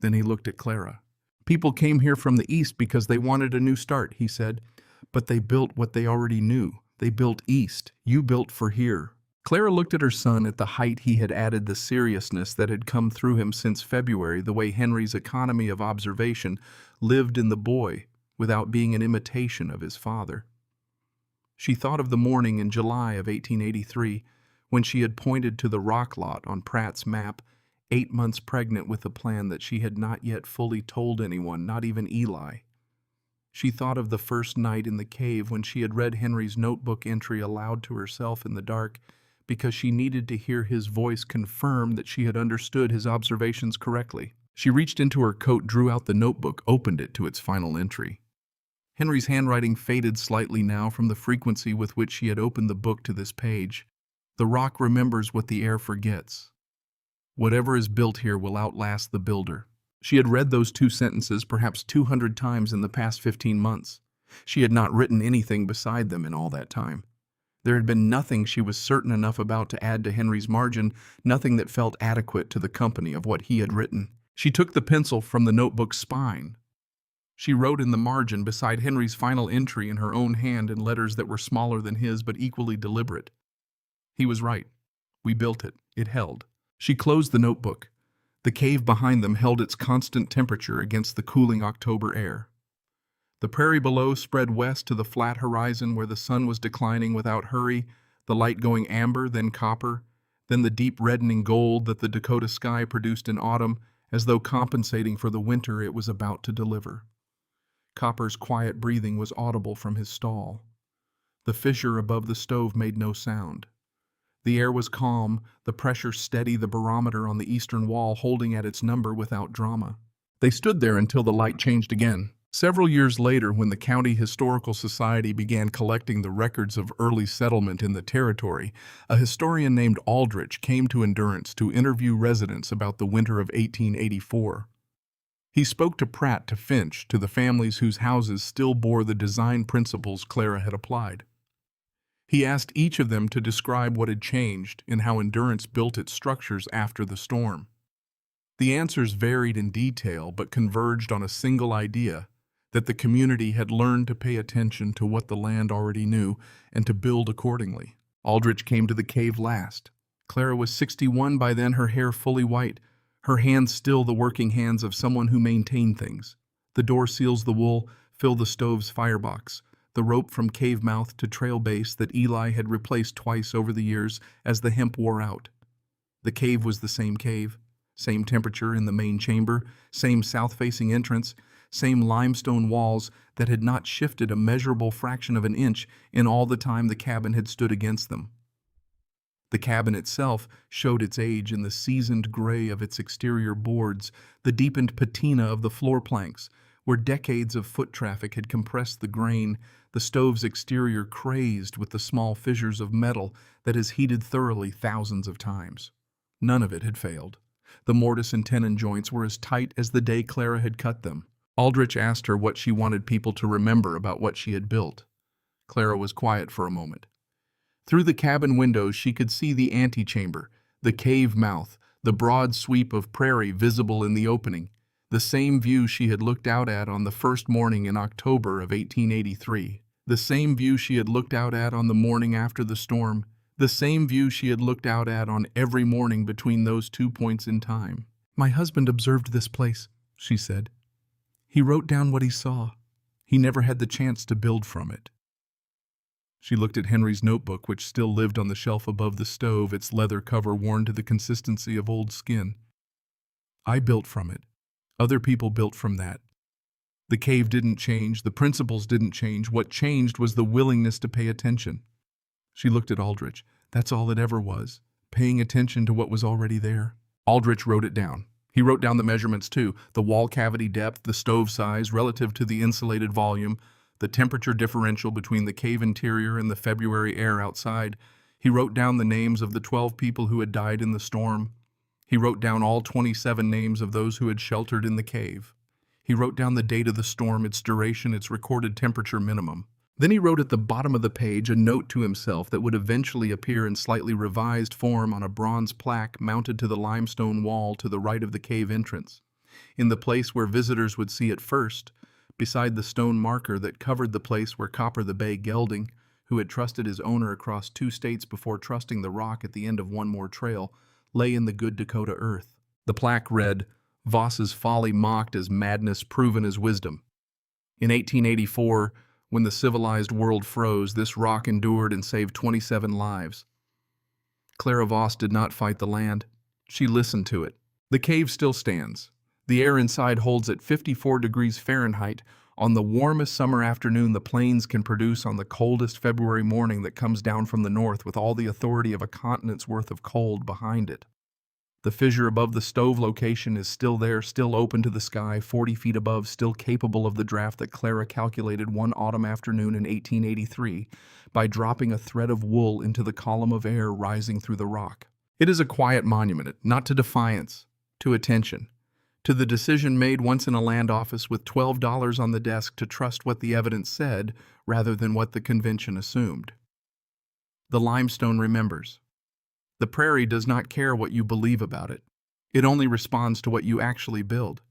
Then he looked at Clara. "People came here from the east because they wanted a new start," he said. "But they built what they already knew. They built east. You built for here." Clara looked at her son. At the height he had added the seriousness that had come through him since February, the way Henry's economy of observation lived in the boy without being an imitation of his father. She thought of the morning in July of 1883 when she had pointed to the rock lot on Pratt's map, 8 months pregnant with a plan that she had not yet fully told anyone, not even Eli. She thought of the first night in the cave when she had read Henry's notebook entry aloud to herself in the dark because she needed to hear his voice confirm that she had understood his observations correctly. She reached into her coat, drew out the notebook, opened it to its final entry. Henry's handwriting faded slightly now from the frequency with which she had opened the book to this page. "The rock remembers what the air forgets. Whatever is built here will outlast the builder." She had read those 2 sentences perhaps 200 times in the past 15 months. She had not written anything beside them in all that time. There had been nothing she was certain enough about to add to Henry's margin, nothing that felt adequate to the company of what he had written. She took the pencil from the notebook's spine. She wrote in the margin beside Henry's final entry in her own hand in letters that were smaller than his but equally deliberate. He was right. We built it. It held. She closed the notebook. The cave behind them held its constant temperature against the cooling October air. The prairie below spread west to the flat horizon where the sun was declining without hurry, the light going amber, then copper, then the deep reddening gold that the Dakota sky produced in autumn, as though compensating for the winter it was about to deliver. Copper's quiet breathing was audible from his stall. The fissure above the stove made no sound. The air was calm, the pressure steady, the barometer on the eastern wall holding at its number without drama. They stood there until the light changed again. Several years later, when the County Historical Society began collecting the records of early settlement in the territory, a historian named Aldrich came to Endurance to interview residents about the winter of 1884. He spoke to Pratt, to Finch, to the families whose houses still bore the design principles Clara had applied. He asked each of them to describe what had changed and how Endurance built its structures after the storm. The answers varied in detail but converged on a single idea: that the community had learned to pay attention to what the land already knew and to build accordingly. Aldrich came to the cave last. Clara was 61 by then, her hair fully white, her hands still the working hands of someone who maintained things. The door seals, the wool, fill the stove's firebox, the rope from cave mouth to trail base that Eli had replaced twice over the years as the hemp wore out. The cave was the same cave, same temperature in the main chamber, same south-facing entrance, same limestone walls that had not shifted a measurable fraction of an inch in all the time the cabin had stood against them. The cabin itself showed its age in the seasoned gray of its exterior boards, the deepened patina of the floor planks, where decades of foot traffic had compressed the grain, the stove's exterior crazed with the small fissures of metal that has heated thoroughly thousands of times. None of it had failed. The mortise and tenon joints were as tight as the day Clara had cut them. Aldrich asked her what she wanted people to remember about what she had built. Clara was quiet for a moment. Through the cabin windows she could see the antechamber, the cave mouth, the broad sweep of prairie visible in the opening, the same view she had looked out at on the first morning in October of 1883, the same view she had looked out at on the morning after the storm, the same view she had looked out at on every morning between those 2 points in time. "My husband observed this place," she said. "He wrote down what he saw. He never had the chance to build from it. She looked at Henry's notebook, which still lived on the shelf above the stove, its leather cover worn to the consistency of old skin. I built from it. Other people built from that. The cave didn't change, the principles didn't change. What changed was the willingness to pay attention. She looked at Aldrich. That's all it ever was, paying attention to what was already there. Aldrich wrote it down. He wrote down the measurements too, the wall cavity depth, the stove size relative to the insulated volume, the temperature differential between the cave interior and the February air outside. He wrote down the names of the 12 people who had died in the storm. He wrote down all 27 names of those who had sheltered in the cave. He wrote down the date of the storm, its duration, its recorded temperature minimum. Then he wrote at the bottom of the page a note to himself that would eventually appear in slightly revised form on a bronze plaque mounted to the limestone wall to the right of the cave entrance, in the place where visitors would see it first, beside the stone marker that covered the place where Copper the Bay Gelding, who had trusted his owner across 2 states before trusting the rock at the end of one more trail, lay in the good Dakota earth. The plaque read, "Voss's folly mocked as madness, proven as wisdom." In 1884, when the civilized world froze, this rock endured and saved 27 lives. Clara Voss did not fight the land. She listened to it. The cave still stands. The air inside holds at 54 degrees Fahrenheit on the warmest summer afternoon the plains can produce on the coldest February morning that comes down from the north with all the authority of a continent's worth of cold behind it. The fissure above the stove location is still there, still open to the sky, 40 feet above, still capable of the draft that Clara calculated one autumn afternoon in 1883 by dropping a thread of wool into the column of air rising through the rock. It is a quiet monument, not to defiance, to attention, to the decision made once in a land office with $12 on the desk to trust what the evidence said rather than what the convention assumed. The limestone remembers. The prairie does not care what you believe about it. It only responds to what you actually build.